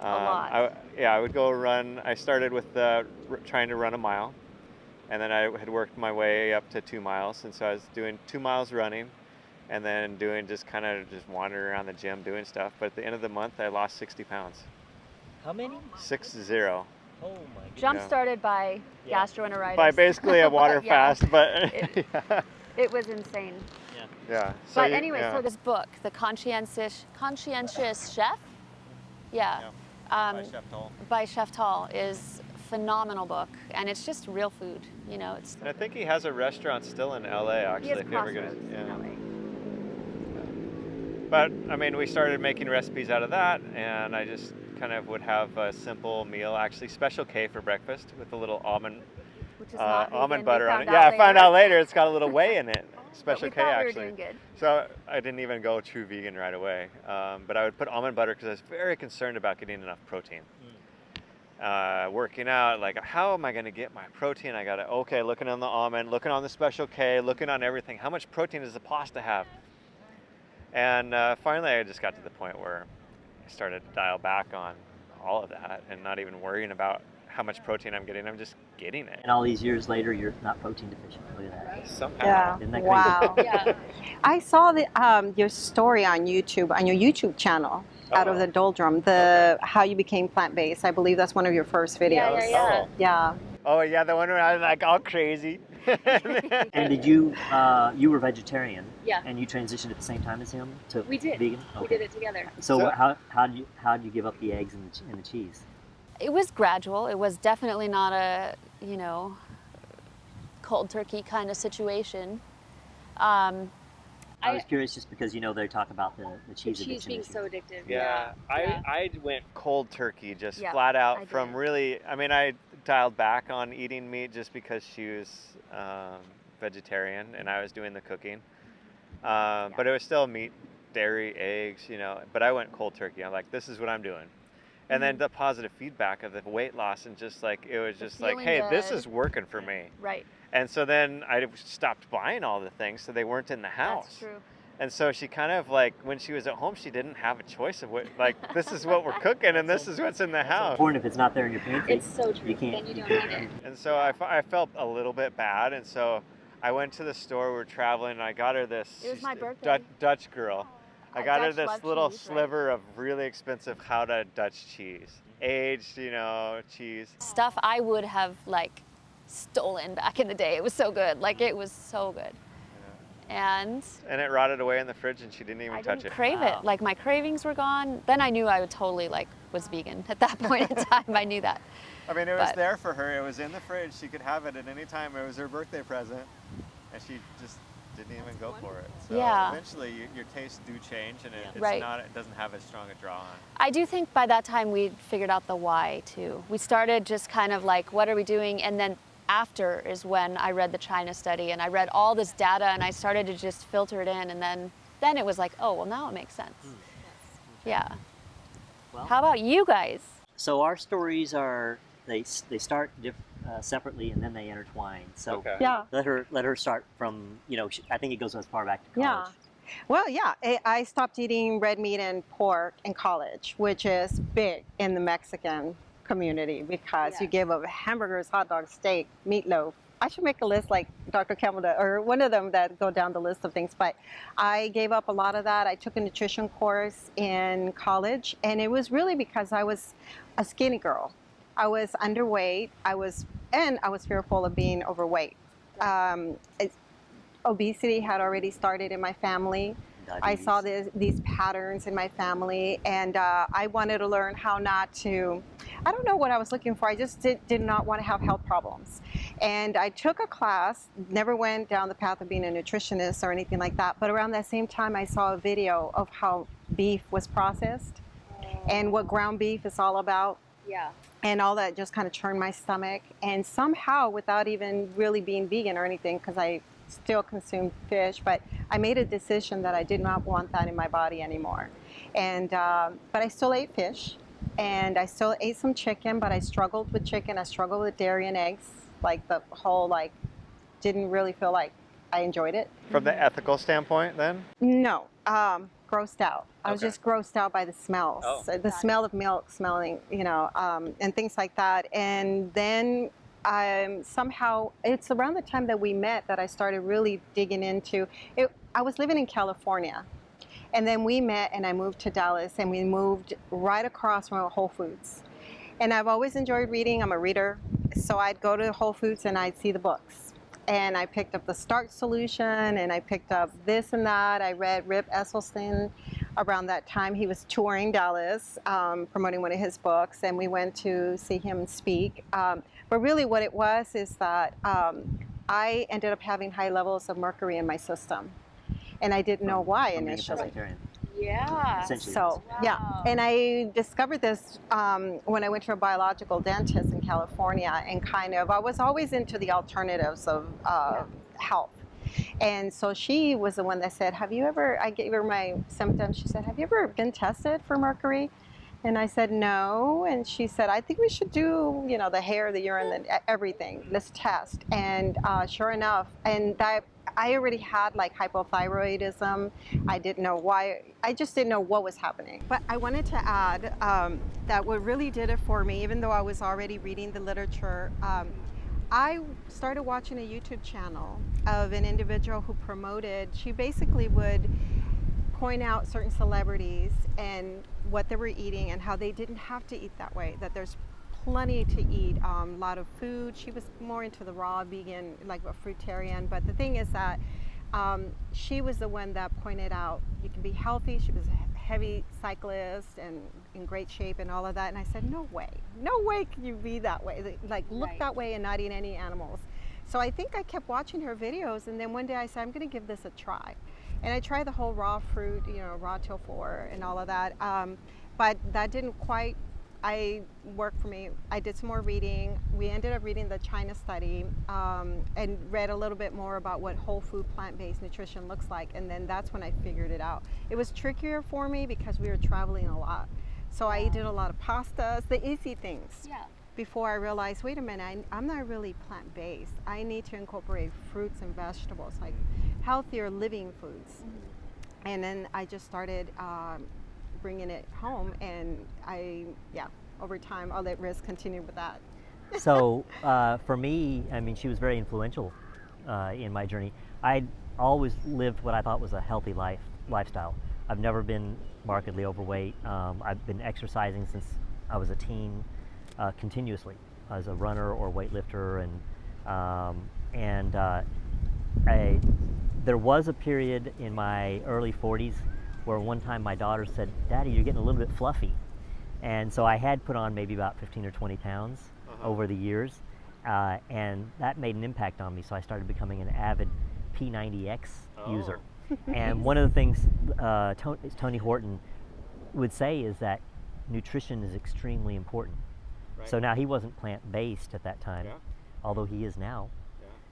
Speaker 1: A lot.
Speaker 4: I would go run. I started with trying to run a mile. And then I had worked my way up to 2 miles. And so I was doing 2 miles running, and then doing just wandering around the gym doing stuff. But at the end of the month, I lost 60 pounds.
Speaker 3: How many?
Speaker 4: 60.
Speaker 3: Oh my goodness.
Speaker 1: Jump
Speaker 4: Yeah.
Speaker 1: started by
Speaker 3: Yeah.
Speaker 1: gastroenteritis.
Speaker 4: By basically a water
Speaker 1: Yeah.
Speaker 4: fast, but yeah.
Speaker 1: It was insane.
Speaker 4: Yeah.
Speaker 1: But anyway, so this book, The Conscientious Chef, by Chef Tall, is a phenomenal book, and it's just real food. You know, it's.
Speaker 4: And I think he has a restaurant still in LA, actually.
Speaker 1: He has
Speaker 4: if you ever get
Speaker 1: Crossroads
Speaker 4: it.
Speaker 1: in LA.
Speaker 4: But I mean, we started making recipes out of that, and I just kind of would have a simple meal, actually Special K for breakfast with a little almond
Speaker 1: Which is not vegan,
Speaker 4: almond
Speaker 1: we
Speaker 4: butter on it.
Speaker 1: found
Speaker 4: Yeah,
Speaker 1: out
Speaker 4: I found
Speaker 1: later.
Speaker 4: out later it's got a little whey in it.
Speaker 1: But
Speaker 4: Special
Speaker 1: we
Speaker 4: K
Speaker 1: thought
Speaker 4: actually.
Speaker 1: We were doing good.
Speaker 4: So I didn't even go true vegan right away, but I would put almond butter because I was very concerned about getting enough protein. Working out, like, how am I going to get my protein? I got to, looking on the almond, looking on the Special K, looking on everything. How much protein does the pasta have? And finally, I just got to the point where I started to dial back on all of that and not even worrying about how much protein I'm getting. I'm just getting it.
Speaker 3: And all these years later, you're not protein deficient. Look at that.
Speaker 4: Somehow.
Speaker 2: Yeah.
Speaker 3: Isn't that crazy?
Speaker 2: Wow.
Speaker 1: Yeah.
Speaker 2: I saw your story on YouTube, on your YouTube channel, Out of the Doldrum, how you became plant-based. I believe that's one of your first videos.
Speaker 1: Yeah.
Speaker 2: Yeah.
Speaker 4: Oh yeah, the one where I was like all crazy.
Speaker 3: And did you were vegetarian?
Speaker 1: Yeah.
Speaker 3: And you transitioned at the same time as him to
Speaker 1: We did.
Speaker 3: vegan?
Speaker 1: We did it together.
Speaker 3: So how did you give up the eggs and the cheese?
Speaker 1: It was gradual. It was definitely not a, cold turkey kind of situation.
Speaker 3: I was curious just because they talk about the cheese
Speaker 1: cheese
Speaker 3: addiction
Speaker 1: being
Speaker 3: issue.
Speaker 1: so addictive.
Speaker 4: Yeah, I went cold turkey, just
Speaker 1: Yeah,
Speaker 4: flat
Speaker 1: I
Speaker 4: out
Speaker 1: did.
Speaker 4: from really. I mean, I dialed back on eating meat just because she was vegetarian and I was doing the cooking. But it was still meat, dairy, eggs, But I went cold turkey. I'm like, this is what I'm doing. And then the positive feedback of the weight loss and just like it was just like,
Speaker 1: feeling
Speaker 4: hey, this
Speaker 1: good.
Speaker 4: is working for me.
Speaker 1: Right.
Speaker 4: And so then I stopped buying all the things so they weren't in the house.
Speaker 1: That's true.
Speaker 4: And so she kind of like, when she was at home, she didn't have a choice of what, like, this is what we're cooking and this is what's in the house.
Speaker 3: Important if it's not there in your pantry.
Speaker 1: It's so true.
Speaker 3: You can't.
Speaker 1: Then you don't
Speaker 3: can't
Speaker 1: eat it.
Speaker 4: And so I felt a little bit bad. And so I went to the store, we were traveling, and I got her this
Speaker 1: It was my birthday.
Speaker 4: Dutch girl. I got her
Speaker 1: Dutch
Speaker 4: this
Speaker 1: love
Speaker 4: little
Speaker 1: cheese, right?
Speaker 4: sliver of really expensive Gouda Dutch cheese. Aged, you know, cheese.
Speaker 1: Stuff I would have like stolen back in the day. It was so good. Like it was so good. And
Speaker 4: it rotted away in the fridge and she didn't even
Speaker 1: I
Speaker 4: touch
Speaker 1: didn't
Speaker 4: it.
Speaker 1: crave
Speaker 3: Wow.
Speaker 1: it. Like my cravings were gone. Then I knew I would totally like was vegan at that point in time. I knew that.
Speaker 4: I mean, it was
Speaker 1: But-
Speaker 4: there for her. It was in the fridge. She could have it at any time. It was her birthday present. And she just didn't even go for it. So
Speaker 1: Yeah.
Speaker 4: eventually your tastes do change and it's
Speaker 1: Right.
Speaker 4: not, it doesn't have as strong a draw on.
Speaker 1: I do think by that time we figured out the why too. We started just kind of like, what are we doing? And then after is when I read the China study and I read all this data and I started to just filter it in, and then it was like, oh, well, now it makes sense. Yeah.
Speaker 3: Well,
Speaker 1: How about you guys?
Speaker 3: so our stories are they start separately and then they intertwine. So
Speaker 4: Okay.
Speaker 2: Yeah.
Speaker 3: let her start from, you know, I think it goes as far back to college.
Speaker 2: Yeah. Well, yeah, I stopped eating red meat and pork in college, which is big in the Mexican community because you give up hamburgers, hot dogs, steak, meatloaf. I should make a list like Dr. Campbell or one of them that go down the list of things. But I gave up a lot of that. I took a nutrition course in college, and it was really because I was a skinny girl. I was underweight. I was fearful of being overweight. Obesity had already started in my family. I saw these patterns in my family, and I wanted to learn how not to, I don't know what I was looking for. I just did not want to have health problems. And I took a class, never went down the path of being a nutritionist or anything like that, but around that same time I saw a video of how beef was processed and what ground beef is all about.
Speaker 1: Yeah.
Speaker 2: And all that just kind of churned my stomach. And somehow, without even really being vegan or anything, because I still consumed fish, but I made a decision that I did not want that in my body anymore. And but I still ate fish, and I still ate some chicken, but I struggled with chicken. I struggled with dairy and eggs. Like the whole, like, didn't really feel like I enjoyed it.
Speaker 4: From the ethical standpoint then?
Speaker 2: No, grossed out. I was
Speaker 4: Okay.
Speaker 2: just grossed out by the smells,
Speaker 4: Oh.
Speaker 2: the smell of milk smelling, you know, and things like that. And then somehow, it's around the time that we met that I started really digging into it. I was living in California, and then we met and I moved to Dallas, and we moved right across from Whole Foods. And I've always enjoyed reading. I'm a reader. So I'd go to Whole Foods and I'd see the books. And I picked up the Starch Solution, and I picked up this and that. I read Rip Esselstyn around that time. He was touring Dallas, promoting one of his books, and we went to see him speak. But really what it was is that I ended up having high levels of mercury in my system. And I didn't know why
Speaker 3: From being a
Speaker 2: initially.
Speaker 3: pescatarian,
Speaker 1: Yeah.
Speaker 3: essentially.
Speaker 2: So, yeah.
Speaker 1: Wow.
Speaker 2: And I discovered this when I went to a biological dentist in California, and I was always into the alternatives of health. And so she was the one that said, I gave her my symptoms. She said, have you ever been tested for mercury? And I said, no. And she said, I think we should do, you know, the hair, the urine, everything. Let's test. And sure enough, and that, I already had like hypothyroidism. I didn't know why. I just didn't know what was happening. But I wanted to add that what really did it for me, even though I was already reading the literature, I started watching a YouTube channel of an individual who promoted, she basically would point out certain celebrities and what they were eating and how they didn't have to eat that way, that there's plenty to eat, a lot of food. She was more into the raw vegan, like a fruitarian, but the thing is that she was the one that pointed out you can be healthy. She was a heavy cyclist and in great shape and all of that, and I said, no way can you be that way, like look
Speaker 1: Right.
Speaker 2: that way and not eat any animals. So I think I kept watching her videos, and then one day I said, I'm going to give this a try. And I tried the whole raw fruit, you know, raw tofu and all of that, but that didn't quite work for me. I did some more reading. We ended up reading the China study and read a little bit more about what whole food plant-based nutrition looks like, and then that's when I figured it out. It was trickier for me because we were traveling a lot. So I did a lot of pastas, the easy things.
Speaker 1: Yeah.
Speaker 2: Before I realized, wait a minute, I'm not really plant-based. I need to incorporate fruits and vegetables, like healthier living foods. And then I just started bringing it home, and over time I'll let Riz continue with that.
Speaker 3: So for me, I mean, she was very influential in my journey. I'd always lived what I thought was a healthy lifestyle. I've never been markedly overweight. I've been exercising since I was a teen, continuously as a runner or weightlifter, and there was a period in my early 40s where one time my daughter said, "Daddy, you're getting a little bit fluffy," and so I had put on maybe about 15 or 20 pounds over the years, and that made an impact on me. So I started becoming an avid P90X user. And one of the things Tony Horton would say is that nutrition is extremely important.
Speaker 4: Right.
Speaker 3: So now he wasn't plant-based at that time, although he is now.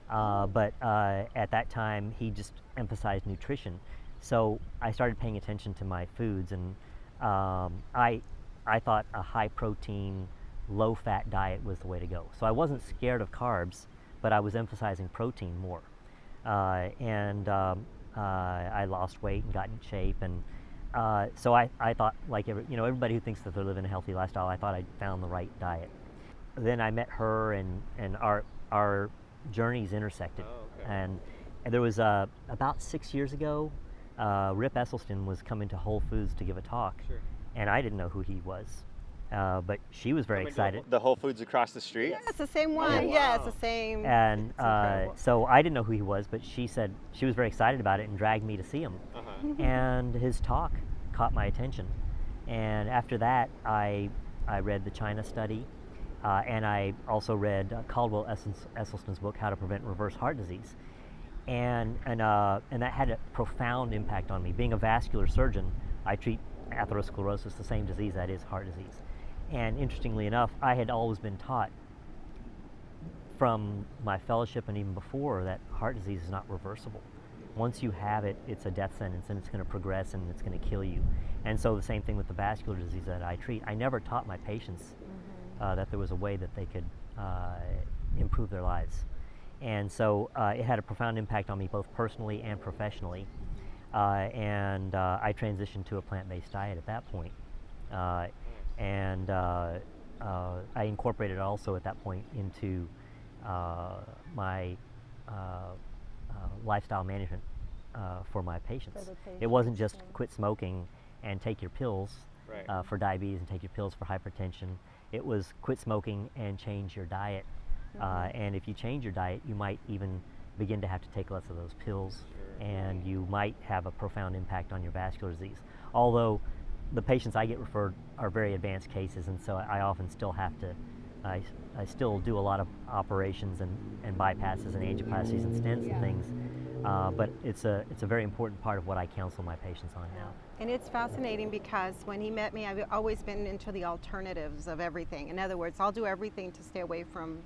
Speaker 3: But at that time, he just emphasized nutrition. So I started paying attention to my foods, and I thought a high-protein, low-fat diet was the way to go. So I wasn't scared of carbs, but I was emphasizing protein more. I lost weight and got in shape, and so I thought, like everybody who thinks that they're living a healthy lifestyle, I thought I'd found the right diet. Then I met her, and our journeys intersected. And there was about 6 years ago, Rip Esselstyn was coming to Whole Foods to give a talk, and I didn't know who he was, but she was very excited.
Speaker 4: The Whole Foods across the street?
Speaker 2: Yeah, it's the same one. Yeah, it's the same.
Speaker 3: And so I didn't know who he was, but she said she was very excited about it and dragged me to see him. And his talk caught my attention. And after that, I read the China study, and I also read Caldwell Esselstyn's book, How to Prevent Reverse Heart Disease. And that had a profound impact on me. Being a vascular surgeon, I treat atherosclerosis, the same disease that is heart disease. And interestingly enough, I had always been taught from my fellowship and even before that heart disease is not reversible. Once you have it, it's a death sentence, and it's going to progress, and it's going to kill you. And so the same thing with the vascular disease that I treat. I never taught my patients that there was a way that they could improve their lives. And so it had a profound impact on me both personally and professionally. And I transitioned to a plant-based diet at that point. And I incorporated also at that point into my lifestyle management for my patients. It wasn't just quit smoking and take your pills for diabetes and take your pills for hypertension. It was quit smoking and change your diet. And if you change your diet, you might even begin to have to take less of those pills, and you might have a profound impact on your vascular disease. Although the patients I get referred are very advanced cases, and so I often still have to, I still do a lot of operations and bypasses and angioplasties and stents and things, but it's a very important part of what I counsel my patients on now.
Speaker 2: And it's fascinating because when he met me, I've always been into the alternatives of everything. In other words, I'll do everything to stay away from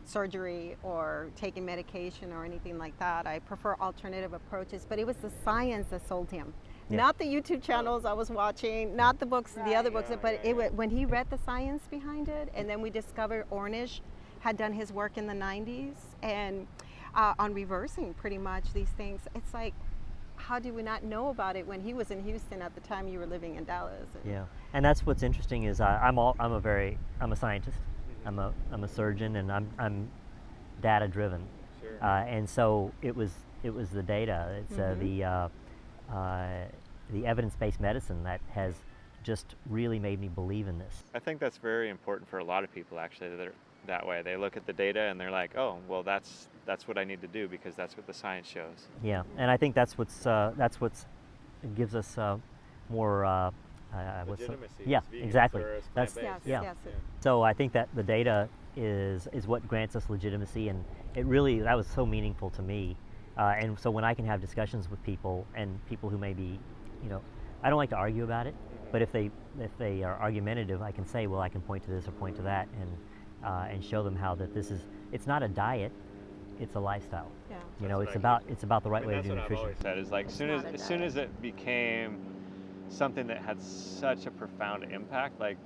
Speaker 2: surgery or taking medication or anything like that. I prefer alternative approaches, but it was the science that sold him. Not the YouTube channels I was watching, not the books, the other books, but when he read the science behind it, and then we discovered Ornish had done his work in the 90s and on reversing pretty much these things. It's like, how did we not know about it when he was in Houston at the time you were living in Dallas?
Speaker 3: Yeah, and that's what's interesting is I'm a scientist. I'm a surgeon, and I'm data driven, and so it was the data. It's the evidence-based medicine that has just really made me believe in this.
Speaker 4: I think that's very important for a lot of people, actually, that are that way. They look at the data and they're like, oh, well, that's what I need to do because that's what the science shows.
Speaker 3: Yeah, and I think that's what's gives us more
Speaker 4: legitimacy.
Speaker 3: Yeah, exactly.
Speaker 4: That's
Speaker 2: yes.
Speaker 3: So I think that the data is what grants us legitimacy, and that was so meaningful to me. And so when I can have discussions with people, and people who may be, I don't like to argue about it, but if they are argumentative, I can say, well, I can point to this or point to that, and show them how that it's not a diet, it's a lifestyle.
Speaker 2: Yeah.
Speaker 3: It's about the right way to do nutrition.
Speaker 4: That's what I've always said, is like as soon as it became something that had such a profound impact, like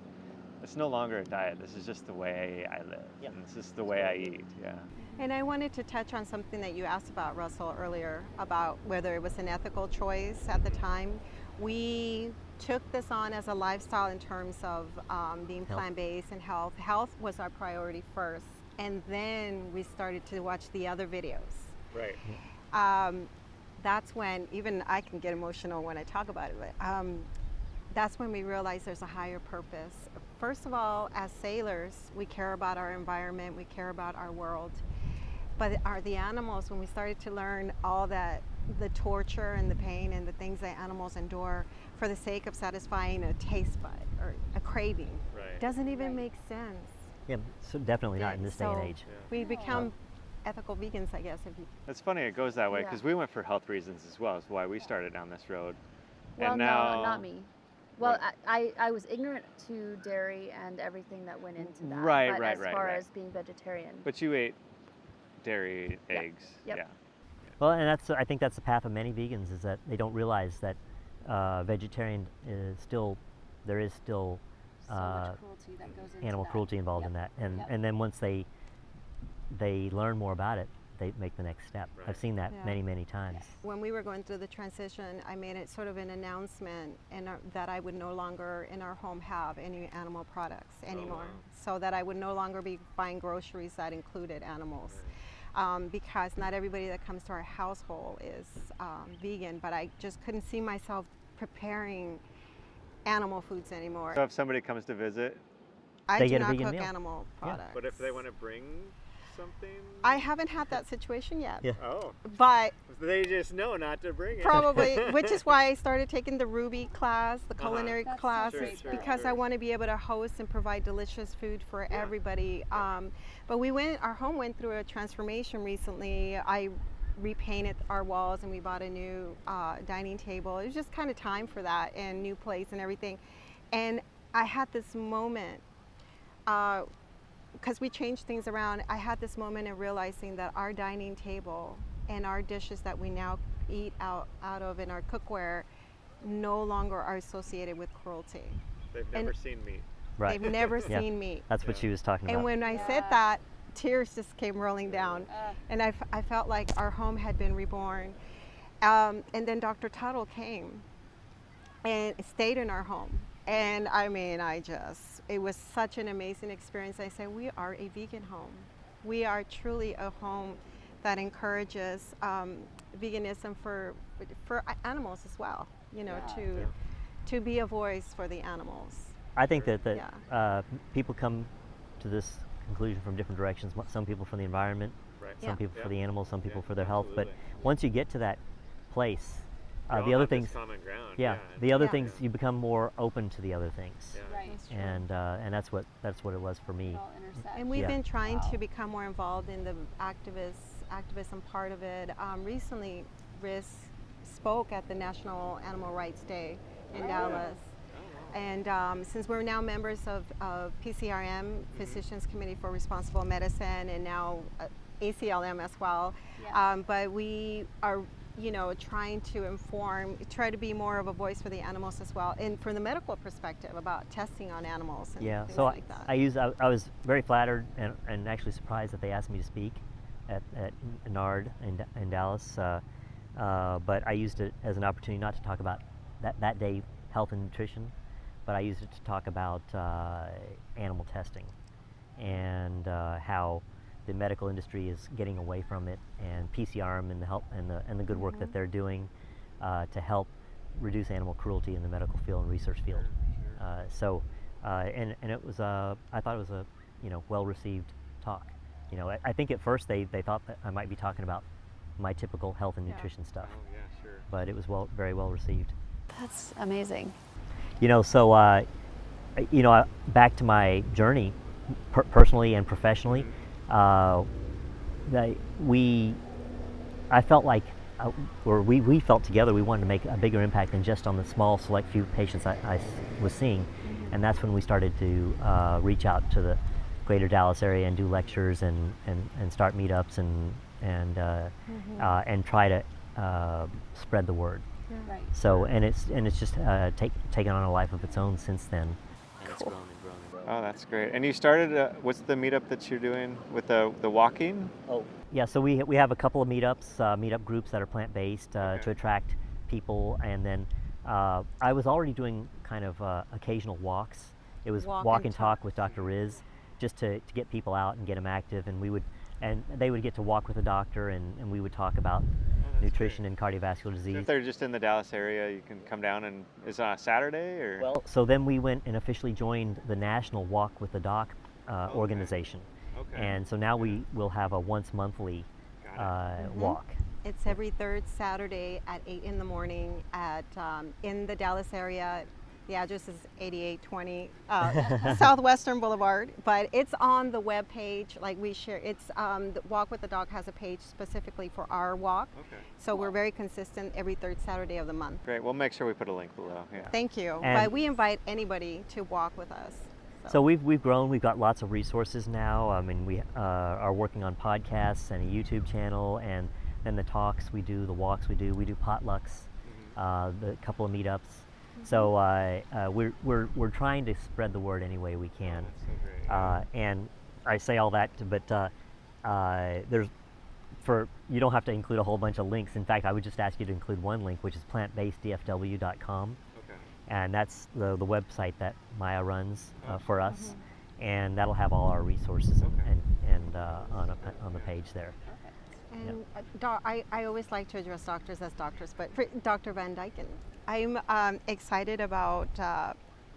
Speaker 4: It's no longer a diet. This is just the way I live.
Speaker 3: Yep.
Speaker 4: And this is the way I eat. Yeah.
Speaker 2: And I wanted to touch on something that you asked about, Russell, earlier, about whether it was an ethical choice at the time. We took this on as a lifestyle in terms of being
Speaker 3: Health.
Speaker 2: plant-based and health. Health was our priority first, and then we started to watch the other videos.
Speaker 4: Right.
Speaker 2: That's when, even I can get emotional when I talk about it, but that's when we realized there's a higher purpose. First of all, as sailors, we care about our environment, we care about our world. But the animals, when we started to learn all that, the torture and the pain and the things that animals endure for the sake of satisfying a taste bud or a craving,
Speaker 4: Right.
Speaker 2: doesn't even make sense.
Speaker 3: Yeah, so definitely not in this day and
Speaker 2: So
Speaker 3: age.
Speaker 2: we become ethical vegans, I guess. If you,
Speaker 4: It's funny it goes that way
Speaker 1: Yeah.
Speaker 4: because we went for health reasons as well. That's why we started down this road.
Speaker 1: Well,
Speaker 4: and now,
Speaker 1: no, not me. Well,
Speaker 4: What?
Speaker 1: I was ignorant to dairy and everything that went into that.
Speaker 4: Right,
Speaker 1: but
Speaker 4: right,
Speaker 1: as
Speaker 4: right,
Speaker 1: far
Speaker 4: right.
Speaker 1: as being vegetarian.
Speaker 4: But you ate dairy,
Speaker 1: Yep.
Speaker 4: eggs.
Speaker 1: Yep.
Speaker 4: Yeah.
Speaker 3: Well, and I think that's the path of many vegans, is that they don't realize that vegetarian is still, there is still
Speaker 1: So much cruelty that goes into
Speaker 3: animal
Speaker 1: that.
Speaker 3: cruelty involved in
Speaker 1: Yep.
Speaker 3: that, and
Speaker 1: Yep.
Speaker 3: and then once they learn more about it, they make the next step.
Speaker 4: Right.
Speaker 3: I've seen that
Speaker 2: Yeah.
Speaker 3: many times.
Speaker 2: when we were going through the transition, I made it sort of an announcement that I would no longer in our home have any animal products anymore.
Speaker 4: wow.
Speaker 2: So that I would no longer be buying groceries that included animals. Because not everybody that comes to our household is vegan, but I just couldn't see myself preparing animal foods anymore.
Speaker 4: So if somebody comes to visit,
Speaker 2: I
Speaker 3: They
Speaker 2: do
Speaker 3: get a
Speaker 2: not
Speaker 3: vegan
Speaker 2: cook
Speaker 3: meal.
Speaker 2: animal products.
Speaker 4: but if they want to bring something,
Speaker 2: I haven't had that situation yet.
Speaker 3: Yeah.
Speaker 4: oh,
Speaker 2: But
Speaker 4: they just know not to bring it.
Speaker 2: probably, which is why I started taking the Ruby class, the
Speaker 4: Uh-huh.
Speaker 2: culinary
Speaker 1: That's so
Speaker 2: classes,
Speaker 1: great, though.
Speaker 2: because I want to be able to host and provide delicious food for
Speaker 4: Yeah.
Speaker 2: everybody. But our home went through a transformation recently. I repainted our walls and we bought a new dining table. It was just kind of time for that, and new place and everything. And I had this moment, because we changed things around, I had this moment of realizing that our dining table and our dishes that we now eat out of in our cookware no longer are associated with cruelty.
Speaker 4: They've
Speaker 2: And-
Speaker 4: never seen meat.
Speaker 3: Right.
Speaker 2: They've never
Speaker 3: Yeah.
Speaker 2: seen meat.
Speaker 3: That's what
Speaker 4: Yeah.
Speaker 3: she was talking
Speaker 2: And
Speaker 3: about.
Speaker 2: when I said
Speaker 1: Yeah.
Speaker 2: that, tears just came rolling down. And I felt like our home had been reborn. And then Dr. Tuttle came and stayed in our home. And I mean, it was such an amazing experience. I said, we are a vegan home. We are truly a home that encourages veganism for animals as well,
Speaker 1: Yeah.
Speaker 2: to be a voice for the animals.
Speaker 3: I think that
Speaker 2: Yeah.
Speaker 3: people come to this conclusion from different directions. Some people for the environment,
Speaker 4: Right.
Speaker 3: some
Speaker 2: Yeah.
Speaker 3: people for the animals, some people
Speaker 4: Yeah,
Speaker 3: for their health. But
Speaker 4: absolutely.
Speaker 3: once you get to that place,
Speaker 4: We all
Speaker 3: the other
Speaker 4: have this
Speaker 3: things,
Speaker 4: common ground.
Speaker 3: the other
Speaker 2: Yeah.
Speaker 3: things, you become more open to the other things,
Speaker 4: Yeah.
Speaker 1: Right.
Speaker 2: That's true.
Speaker 3: and that's what it was for me.
Speaker 1: It all intersects.
Speaker 2: And we've
Speaker 3: Yeah.
Speaker 2: been trying
Speaker 1: Wow.
Speaker 2: to become more involved in the activism part of it. Recently, Riz spoke at the National Animal Rights Day in Dallas. And since we're now members of PCRM, Physicians Committee for Responsible Medicine, and now ACLM as well,
Speaker 1: Yeah.
Speaker 2: but we are trying to try to be more of a voice for the animals as well, and from the medical perspective about testing on animals and
Speaker 3: Yeah,
Speaker 2: things
Speaker 3: so
Speaker 2: like that.
Speaker 3: I was very flattered and actually surprised that they asked me to speak at NARD in Dallas, but I used it as an opportunity not to talk about that day health and nutrition, but I used it to talk about animal testing and how the medical industry is getting away from it, and PCRM and the help and the good work that they're doing to help reduce animal cruelty in the medical field and research field. And it was I thought it was a well received talk. I think at first they thought that I might be talking about my typical health and
Speaker 2: Yeah.
Speaker 3: nutrition stuff,
Speaker 4: Oh yeah, sure.
Speaker 3: but it was very well received.
Speaker 1: That's amazing.
Speaker 3: Back to my journey, personally and professionally, I felt like, we felt together we wanted to make a bigger impact than just on the small select few patients I was seeing, and that's when we started to reach out to the greater Dallas area and do lectures and start meetups and try to spread the word.
Speaker 1: Right.
Speaker 3: So and it's just taken on a life of its own since then. And it's
Speaker 1: Cool.
Speaker 3: grown and grown and grown.
Speaker 4: Oh, that's great. And you started, what's the meetup that you're doing with the walking?
Speaker 3: Oh, yeah. So we have a couple of meetup groups that are plant-based
Speaker 4: Okay.
Speaker 3: to attract people, and then I was already doing kind of occasional walks. It was walk and talk with Dr. Riz, just to get people out and get them active, and they would get to walk with the doctor, and we would talk about nutrition and cardiovascular disease.
Speaker 4: So if they're just in the Dallas area, you can come down, and is it on a Saturday or?
Speaker 3: Well, so then we went and officially joined the National Walk with the Doc organization.
Speaker 4: Okay.
Speaker 3: And so now we will have a once monthly walk.
Speaker 2: It's every third Saturday at 8 in the morning at in the Dallas area. The address is 8820 Southwestern Boulevard, but it's on the web page. Like we share, it's the Walk with the Dog has a page specifically for our walk.
Speaker 4: Okay.
Speaker 2: So we're very consistent every third Saturday of the month.
Speaker 4: Great. We'll make sure we put a link below. Yeah.
Speaker 2: Thank you.
Speaker 3: And
Speaker 2: But we invite anybody to walk with us.
Speaker 3: So we've grown. We've got lots of resources now. I mean, we are working on podcasts and a YouTube channel, and then the talks we do, the walks we do potlucks, the couple of meetups. So we're trying to spread the word any way we can.
Speaker 4: That's so great.
Speaker 3: And I say all that, but you don't have to include a whole bunch of links. In fact, I would just ask you to include one link, which is plantbaseddfw.com.
Speaker 4: Okay.
Speaker 3: And that's the website that Maya runs for us, and that'll have all our resources and on the page there.
Speaker 2: And I always like to address doctors as doctors, but for Dr. Van Dyken, I'm excited about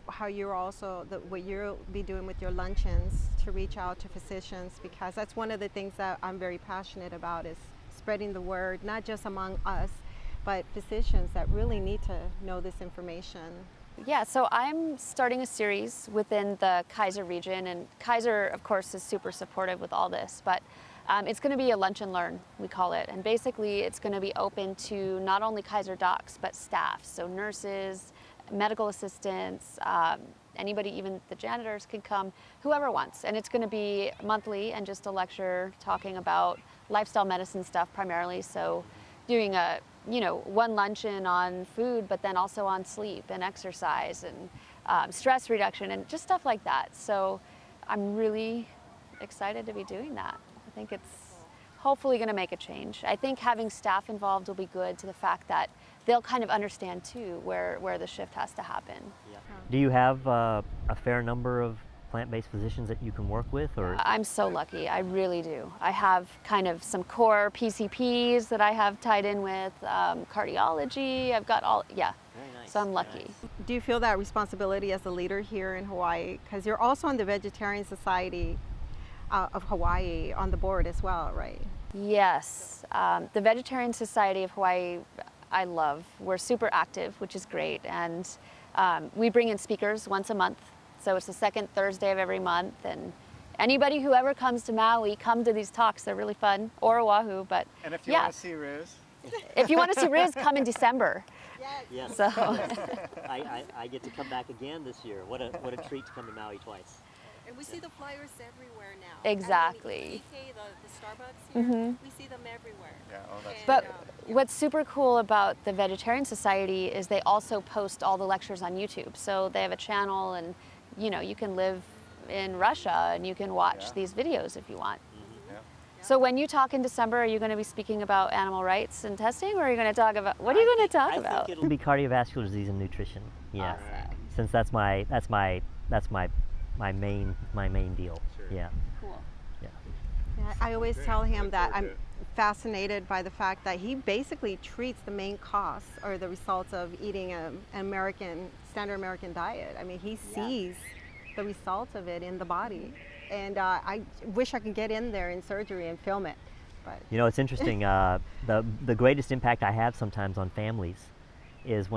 Speaker 2: how you're also, what you'll be doing with your luncheons to reach out to physicians, because that's one of the things that I'm very passionate about, is spreading the word, not just among us, but physicians that really need to know this information.
Speaker 1: Yeah, so I'm starting a series within the Kaiser region, and Kaiser, of course, is super supportive with all this, but it's going to be a lunch and learn, we call it, and basically it's going to be open to not only Kaiser docs, but staff, so nurses, medical assistants, anybody, even the janitors can come, whoever wants, and it's going to be monthly and just a lecture talking about lifestyle medicine stuff primarily, so doing one luncheon on food, but then also on sleep and exercise and stress reduction and just stuff like that. So I'm really excited to be doing that. I think it's hopefully going to make a change. I think having staff involved will be good, to the fact that they'll kind of understand too where the shift has to happen.
Speaker 3: Yeah. Do you have a fair number of plant-based physicians that you can work with, or?
Speaker 1: I'm so lucky, I really do. I have kind of some core PCPs that I have tied in with, cardiology, I've got all, yeah.
Speaker 3: Very nice.
Speaker 1: So I'm lucky.
Speaker 3: Nice.
Speaker 2: Do you feel that responsibility as a leader here in Hawaii? Because you're also on the Vegetarian Society of Hawaii on the board as well, right?
Speaker 1: Yes, the Vegetarian Society of Hawaii, I love. We're super active, which is great, and we bring in speakers once a month. So it's the second Thursday of every month, and anybody who ever comes to Maui, come to these talks. They're really fun, or Oahu, but
Speaker 5: and if you
Speaker 1: yeah.
Speaker 5: want to see Riz,
Speaker 1: If you want to see Riz, come in December.
Speaker 3: Yes.
Speaker 1: So
Speaker 3: I get to come back again this year. What a treat to come to Maui twice.
Speaker 6: And we see the flyers everywhere now.
Speaker 1: Exactly.
Speaker 6: I mean, the Starbucks here, we see them everywhere.
Speaker 5: yeah, oh, that's
Speaker 1: But
Speaker 5: great.
Speaker 1: what's super cool about the Vegetarian Society is they also post all the lectures on YouTube. So they have a channel, and you can live in Russia and you can watch these videos if you want.
Speaker 5: Yeah.
Speaker 1: So when you talk in December, are you going to be speaking about animal rights and testing, or are you going to talk about, what are you going to talk about?
Speaker 3: I think it'll be cardiovascular disease and nutrition. Yeah.
Speaker 1: Awesome.
Speaker 3: Since that's my main deal.
Speaker 5: Sure.
Speaker 3: Yeah.
Speaker 1: Cool.
Speaker 3: Yeah.
Speaker 2: Yeah, I always tell him
Speaker 5: Look
Speaker 2: that
Speaker 5: forward
Speaker 2: I'm
Speaker 5: to it.
Speaker 2: fascinated by the fact that he basically treats the main costs or the results of eating an standard American diet. I mean, he sees the results of it in the body, and I wish I could get in there in surgery and film it. But
Speaker 3: It's interesting. The greatest impact I have sometimes on families is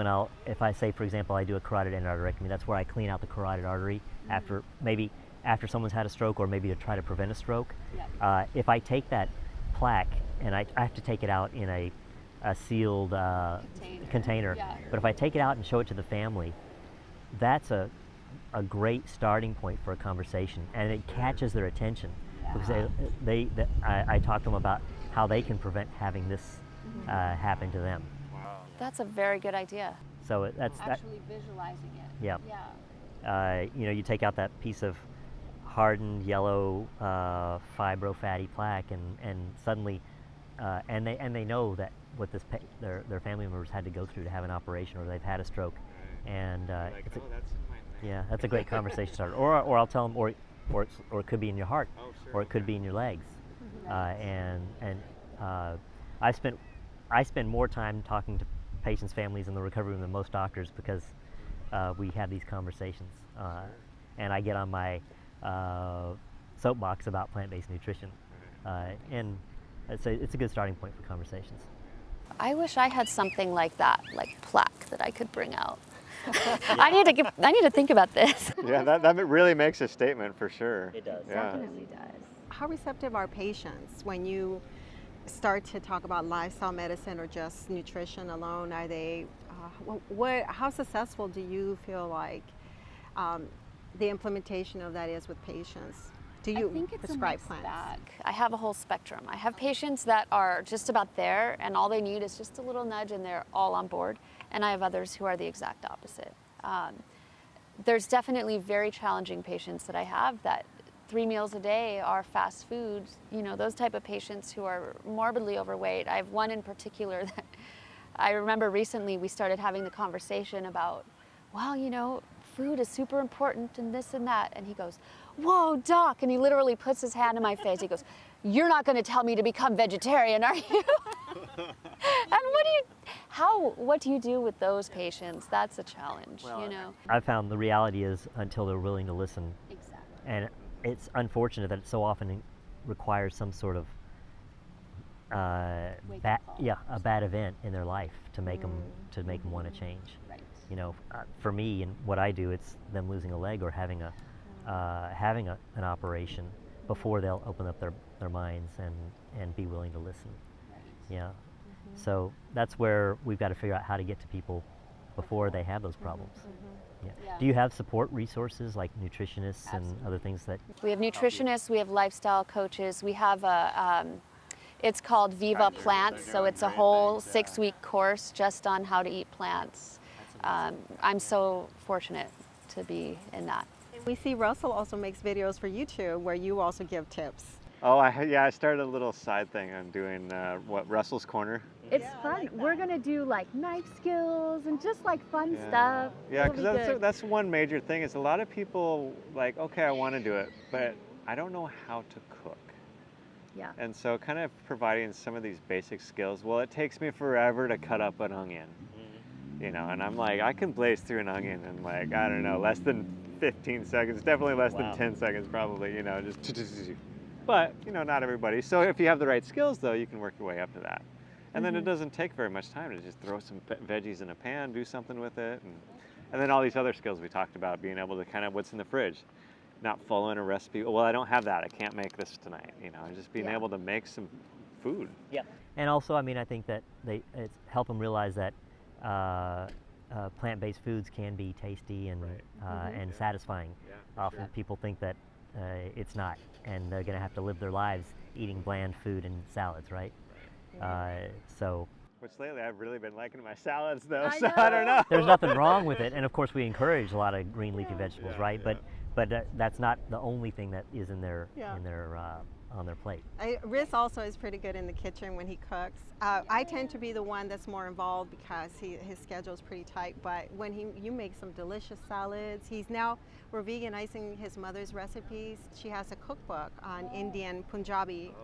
Speaker 3: if I say, for example, I do a carotid endarterectomy. That's where I clean out the carotid artery after someone's had a stroke, or maybe to try to prevent a stroke. If I take that plaque, and I have to take it out in a sealed container, but if I take it out and show it to the family, that's a great starting point for a conversation, and it catches their attention, because I talk to them about how they can prevent having this happen to them.
Speaker 5: Wow.
Speaker 1: That's a very good idea.
Speaker 3: So that's
Speaker 1: Actually visualizing it.
Speaker 3: Yeah.
Speaker 1: Yeah.
Speaker 3: you know, you take out that piece of hardened yellow fibro-fatty plaque, and suddenly, and they know that what their family members had to go through to have an operation, or they've had a stroke, and
Speaker 4: Like,
Speaker 3: it's
Speaker 4: oh, that's in my neck.
Speaker 3: yeah, that's a great conversation starter. Or I'll tell them, or it could be in your heart,
Speaker 4: Oh, sure,
Speaker 3: or it could
Speaker 4: okay.
Speaker 3: be in your legs, I spend more time talking to patients' families in the recovery room than most doctors, because we have these conversations, and I get on my soapbox about plant-based nutrition, and it's a good starting point for conversations.
Speaker 1: I wish I had something like that, like plaque, that I could bring out. I need to think about this.
Speaker 4: Yeah, that really makes a statement for sure.
Speaker 3: It does.
Speaker 4: Yeah.
Speaker 1: Definitely does.
Speaker 2: How receptive are patients when you start to talk about lifestyle medicine or just nutrition alone? Are they, how successful do you feel like the implementation of that is with patients? Do you
Speaker 1: I think it's
Speaker 2: prescribe
Speaker 1: a mixed
Speaker 2: plants?
Speaker 1: bag. I have a whole spectrum. I have patients that are just about there, and all they need is just a little nudge, and they're all on board. And I have others who are the exact opposite. There's definitely very challenging patients that I have that 3 meals a day are fast food. You know, those type of patients who are morbidly overweight. I have one in particular that I remember recently we started having the conversation about, well, you know, food is super important and this and that. And he goes, whoa, doc. And he literally puts his hand in my face. He goes, you're not going to tell me to become vegetarian, are you? And what do you do with those patients? That's a challenge, you know?
Speaker 3: I found the reality is, until they're willing to listen,
Speaker 1: Exactly.
Speaker 3: and it's unfortunate that it so often requires some sort of
Speaker 1: Wake-up call.
Speaker 3: a bad event in their life to make them want to change.
Speaker 1: Right.
Speaker 3: You know, for me and what I do, it's them losing a leg or having an operation before they'll open up their minds and be willing to listen. Yeah. So that's where we've got to figure out how to get to people before they have those problems. Yeah.
Speaker 1: Yeah.
Speaker 3: Do you have support resources like nutritionists and other things that?
Speaker 1: We have nutritionists, we have lifestyle coaches, we have it's called Viva Plants, so it's a whole 6-week course just on how to eat plants. I'm so fortunate to be in that.
Speaker 2: We see Russell also makes videos for YouTube where you also give tips.
Speaker 4: Oh, I started a little side thing. I'm doing Russell's Corner.
Speaker 1: It's fun. We're gonna do like knife skills and just like fun stuff.
Speaker 4: Yeah,
Speaker 1: It'll be
Speaker 4: because
Speaker 1: good.
Speaker 4: that's one major thing is a lot of people like, okay, I want to do it, but I don't know how to cook.
Speaker 1: Yeah.
Speaker 4: And so kind of providing some of these basic skills. Well, it takes me forever to cut up an onion, you know, and I'm like, I can blaze through an onion in like, I don't know, less than 15 seconds, definitely less than 10 seconds probably, you know, just, but, you know, not everybody. So if you have the right skills though, you can work your way up to that. And then it doesn't take very much time to just throw some veggies in a pan, do something with it. And then all these other skills we talked about, being able to kind of what's in the fridge, not following a recipe. Well, I don't have that. I can't make this tonight. You know, just being able to make some food.
Speaker 3: Yeah. And also, I mean, I think that it's help them realize that plant-based foods can be tasty and and satisfying.
Speaker 4: Yeah,
Speaker 3: Often people think that it's not, and they're going to have to live their lives eating bland food and salads, right? So
Speaker 4: Which lately I've really been liking my salads though, so I don't know.
Speaker 3: there's nothing wrong with it, and of course we encourage a lot of green leafy vegetables, right?
Speaker 4: Yeah.
Speaker 3: But that's not the only thing that is in their on their plate.
Speaker 2: Riz also is pretty good in the kitchen when he cooks. I tend to be the one that's more involved because his schedule is pretty tight, but when you make some delicious salads, we're veganizing his mother's recipes. She has a cookbook on Indian Punjabi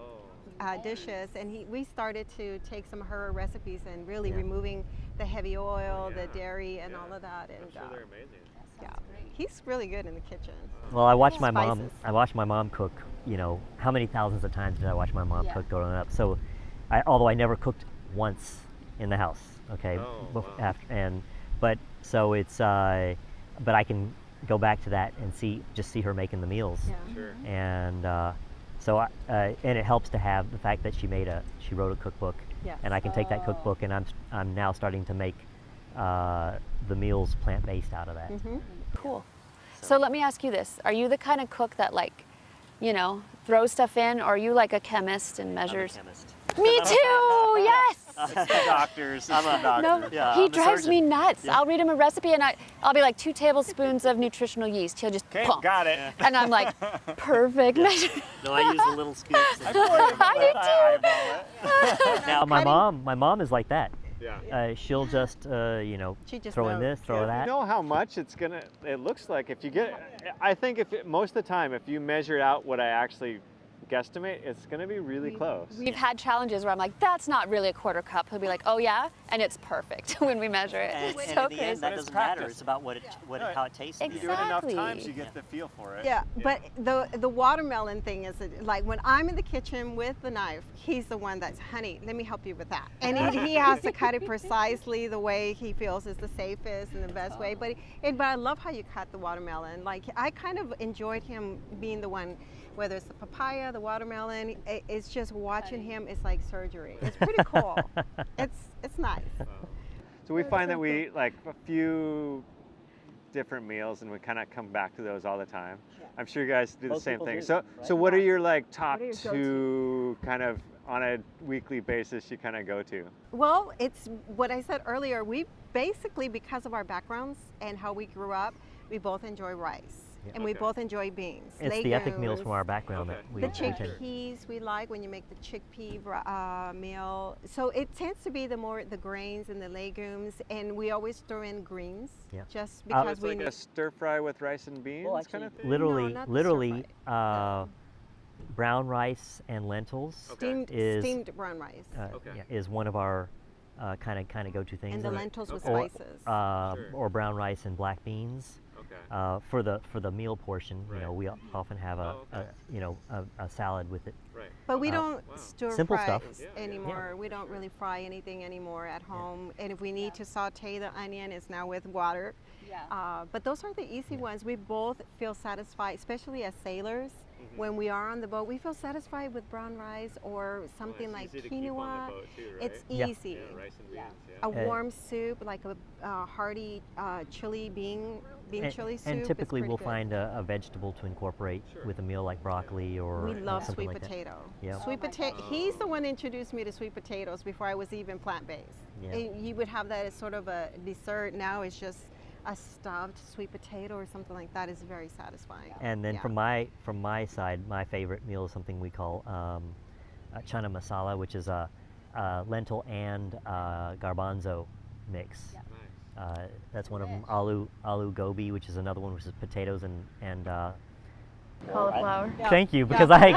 Speaker 2: dishes, and we started to take some of her recipes and really removing the heavy oil, the dairy, and all of that. And
Speaker 4: I'm sure they're amazing.
Speaker 2: yeah, he's really good in the kitchen.
Speaker 3: Well, I watched my mom.
Speaker 2: Spices.
Speaker 3: I watched my mom cook. You know, how many thousands of times did I watch my mom cook growing up? So, although I never cooked once in the house, okay, but I can go back to that and see her making the meals,
Speaker 4: Sure.
Speaker 3: and and it helps to have the fact that she wrote a cookbook, and I can take that cookbook and I'm now starting to make the meals plant-based out of that.
Speaker 1: Cool. So let me ask you this. Are you the kind of cook that, like, you know, throws stuff in, or are you like a chemist and measures?
Speaker 3: I'm a chemist.
Speaker 1: Me too, yes!
Speaker 4: It's the doctors. It's the
Speaker 1: No,
Speaker 4: doctors.
Speaker 3: Yeah,
Speaker 1: he
Speaker 3: I'm the
Speaker 1: drives me
Speaker 3: surgeon.
Speaker 1: nuts.
Speaker 3: Yeah.
Speaker 1: I'll read him a recipe and I'll be like 2 tablespoons of nutritional yeast. He'll just
Speaker 4: Okay,
Speaker 1: pump.
Speaker 4: got it.
Speaker 1: And I'm like, perfect measure.
Speaker 3: No, I use the little scoops.
Speaker 1: I do too.
Speaker 3: Now my mom is like that.
Speaker 4: Yeah.
Speaker 3: She'll just
Speaker 2: She just
Speaker 3: throw in
Speaker 2: knows.
Speaker 3: this, throw that.
Speaker 4: You know how much it looks like if you get, I think most of the time, if you measure out what I actually guesstimate, it's gonna be really close.
Speaker 1: We've had challenges where I'm like, that's not really a 1/4 cup. He'll be like, oh yeah? And it's perfect when we measure it.
Speaker 3: And,
Speaker 1: It's
Speaker 3: and
Speaker 1: so
Speaker 3: in the end,
Speaker 1: crazy.
Speaker 3: that
Speaker 4: But it's
Speaker 3: doesn't matter.
Speaker 4: practice.
Speaker 3: It's about how it tastes. in the
Speaker 4: You
Speaker 3: end.
Speaker 4: do it enough
Speaker 1: Exactly.
Speaker 4: times, you get the feel for it.
Speaker 2: Yeah, but the watermelon thing is like when I'm in the kitchen with the knife, he's the one that's, honey, let me help you with that. And he has to cut it precisely the way he feels is the safest and the best way. But I love how you cut the watermelon. Like I kind of enjoyed him being the one, whether it's the papaya, the watermelon, it's just watching him, it's like surgery. It's pretty cool. It's nice.
Speaker 4: So we find that we eat like a few different meals and we kind of come back to those all the time.
Speaker 2: Yeah.
Speaker 4: I'm sure you guys do the
Speaker 3: Most
Speaker 4: same
Speaker 3: people
Speaker 4: thing.
Speaker 3: do,
Speaker 4: So
Speaker 3: right?
Speaker 4: what are your like top
Speaker 2: What are your
Speaker 4: 2 kind of on a weekly basis you kind of go to?
Speaker 2: Well, it's what I said earlier. We basically, because of our backgrounds and how we grew up, we both enjoy rice.
Speaker 3: Yeah.
Speaker 2: And we
Speaker 4: Okay.
Speaker 2: both enjoy beans.
Speaker 3: It's the ethnic meals
Speaker 2: legumes,
Speaker 3: from our background
Speaker 4: Okay.
Speaker 3: that we
Speaker 2: the
Speaker 3: we tend-
Speaker 2: chickpeas we like when you make the chickpea meal. So it tends to be the grains and the legumes, and we always throw in greens,
Speaker 3: Yeah.
Speaker 2: just
Speaker 3: Uh,
Speaker 2: because
Speaker 4: It's
Speaker 2: we
Speaker 4: like
Speaker 2: need.
Speaker 4: a stir fry with rice and beans
Speaker 3: Well,
Speaker 4: kind
Speaker 3: actually,
Speaker 4: of thing?
Speaker 3: literally,
Speaker 2: not the
Speaker 3: literally,
Speaker 2: stir
Speaker 3: brown rice and lentils
Speaker 4: Okay.
Speaker 2: steamed brown rice,
Speaker 4: Okay.
Speaker 3: yeah, is one of our kind of go-to things.
Speaker 2: and the
Speaker 3: And-
Speaker 2: lentils with
Speaker 3: or,
Speaker 2: spices.
Speaker 4: Sure.
Speaker 3: or brown rice and black beans.
Speaker 4: Okay.
Speaker 3: For the meal portion,
Speaker 4: Right.
Speaker 3: we often have
Speaker 4: Oh, okay.
Speaker 3: a salad with it.
Speaker 4: Right.
Speaker 2: But we
Speaker 3: uh,
Speaker 2: don't
Speaker 4: Wow.
Speaker 2: stir
Speaker 3: Simple
Speaker 2: fry
Speaker 3: stuff.
Speaker 4: Yeah, yeah.
Speaker 2: anymore. We don't really fry anything anymore at home. And if we need to saute the onion, it's now with water.
Speaker 1: Yeah.
Speaker 2: But those are the easy ones. We both feel satisfied, especially as sailors.
Speaker 4: Mm-hmm.
Speaker 2: When we are on the boat, we feel satisfied with brown rice or something like quinoa. It's
Speaker 3: Yeah.
Speaker 2: easy.
Speaker 4: rice and beans.
Speaker 2: A
Speaker 3: Uh,
Speaker 2: warm soup, like a hearty chili bean chili soup.
Speaker 3: And
Speaker 2: is
Speaker 3: typically
Speaker 2: pretty
Speaker 3: we'll
Speaker 2: good.
Speaker 3: find a vegetable to incorporate
Speaker 4: Sure.
Speaker 3: with a meal like broccoli or
Speaker 2: We love
Speaker 3: something
Speaker 2: sweet
Speaker 3: like that.
Speaker 2: potato.
Speaker 3: Yeah.
Speaker 2: Sweet
Speaker 1: Oh my
Speaker 2: potato.
Speaker 1: gosh.
Speaker 2: He's the one that introduced me to sweet potatoes before I was even plant-based.
Speaker 3: Yeah.
Speaker 2: And you would have that as sort of a dessert. Now it's just a stuffed sweet potato or something like that is very satisfying.
Speaker 3: And then
Speaker 2: Yeah.
Speaker 3: from my side, my favorite meal is something we call chana masala, which is a lentil and garbanzo mix.
Speaker 1: Yeah.
Speaker 3: That's one of them. Aloo gobi, which is another one, which is potatoes and
Speaker 1: Cauliflower.
Speaker 3: thank you,
Speaker 2: Yeah.
Speaker 3: because I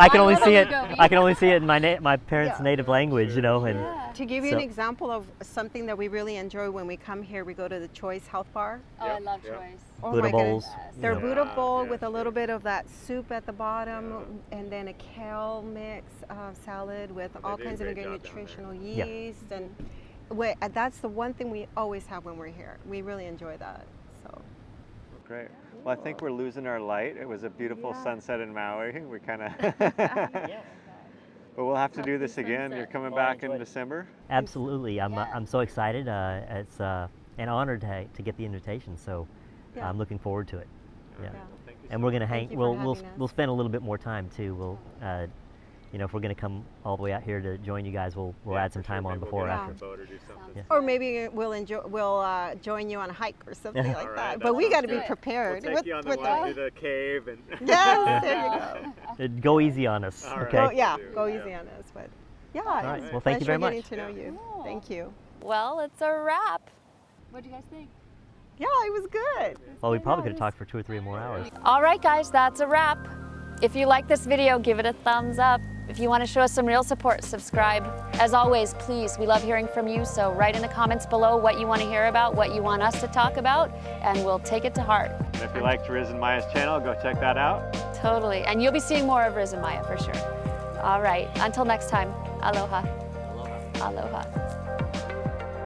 Speaker 3: can only
Speaker 1: love
Speaker 3: see it.
Speaker 1: aloo gobi.
Speaker 3: I can only see it in my parents'
Speaker 2: Yeah.
Speaker 3: native language, and
Speaker 1: Yeah.
Speaker 2: To give you an
Speaker 3: So-
Speaker 2: example of something that we really enjoy when we come here, we go to the Choice Health Bar.
Speaker 1: Oh, I
Speaker 4: Yep,
Speaker 1: love
Speaker 4: yep.
Speaker 1: choice.
Speaker 2: Oh
Speaker 3: Buddha
Speaker 2: my goodness.
Speaker 3: bowls.
Speaker 2: Their
Speaker 3: you know.
Speaker 2: Buddha bowl
Speaker 4: Yeah,
Speaker 2: with a little
Speaker 4: sure.
Speaker 2: bit of that soup at the bottom, and then a kale mix salad with
Speaker 4: They
Speaker 2: all
Speaker 4: do a
Speaker 2: kinds of
Speaker 4: great
Speaker 2: good
Speaker 4: job down there.
Speaker 2: nutritional
Speaker 3: Yeah.
Speaker 2: yeast, and that's the one thing we always have when we're here. We really enjoy that. So
Speaker 4: Great. Well, I think we're losing our light. It was a beautiful
Speaker 2: Yeah.
Speaker 4: sunset in Maui. We kind of.
Speaker 3: Yeah.
Speaker 4: But we'll have to do this again.
Speaker 1: sunset.
Speaker 4: You're coming
Speaker 3: Well, I
Speaker 4: back in
Speaker 3: enjoyed it.
Speaker 4: December.
Speaker 3: Absolutely, I'm
Speaker 1: Yeah.
Speaker 3: I'm so excited. It's an honor to get the invitation. So
Speaker 2: Yeah.
Speaker 3: I'm looking forward to it. Yeah.
Speaker 2: Yeah.
Speaker 4: Thank you
Speaker 3: And
Speaker 4: so
Speaker 3: we're gonna
Speaker 2: Thank
Speaker 3: hang.
Speaker 2: you for
Speaker 3: We'll
Speaker 2: having us.
Speaker 3: we'll spend a little bit more time too. We'll if we're gonna come all the way out here to join you guys, we'll
Speaker 4: Yeah,
Speaker 3: add some
Speaker 4: for sure.
Speaker 3: time on
Speaker 4: Maybe
Speaker 3: before or
Speaker 4: we'll
Speaker 2: Yeah.
Speaker 3: after.
Speaker 4: get on a boat or do something.
Speaker 3: Yeah.
Speaker 2: Or maybe we'll join you on a hike or something like
Speaker 4: All right,
Speaker 2: that.
Speaker 4: that
Speaker 2: But we got to
Speaker 4: sounds
Speaker 2: be
Speaker 1: good.
Speaker 2: prepared.
Speaker 4: We'll take you on the
Speaker 2: with
Speaker 4: one to the cave and.
Speaker 2: Yes, there you go.
Speaker 3: Go easy on us.
Speaker 4: All right.
Speaker 3: Okay.
Speaker 2: Go, yeah,
Speaker 4: do,
Speaker 2: go
Speaker 4: yeah.
Speaker 2: easy on us. But yeah,
Speaker 3: All
Speaker 2: it
Speaker 3: right.
Speaker 2: was
Speaker 3: Well,
Speaker 2: a
Speaker 3: thank you very
Speaker 2: pleasure
Speaker 3: much.
Speaker 2: getting to know
Speaker 4: Yeah.
Speaker 2: you.
Speaker 1: Cool.
Speaker 2: Thank you.
Speaker 1: Well, it's a wrap. What do you guys think?
Speaker 2: Yeah, it was good.
Speaker 3: Well, we probably could have talked for 2 or 3 more hours.
Speaker 1: All right, guys, that's a wrap. If you like this video, give it a thumbs up. If you want to show us some real support, subscribe. As always, please, we love hearing from you, so write in the comments below what you want to hear about, what you want us to talk about, and we'll take it to heart.
Speaker 4: And if you liked Riz and Maya's channel, go check that out.
Speaker 1: Totally. And you'll be seeing more of Riz and Maya for sure. All right, until next time, aloha.
Speaker 3: Aloha.
Speaker 1: Aloha.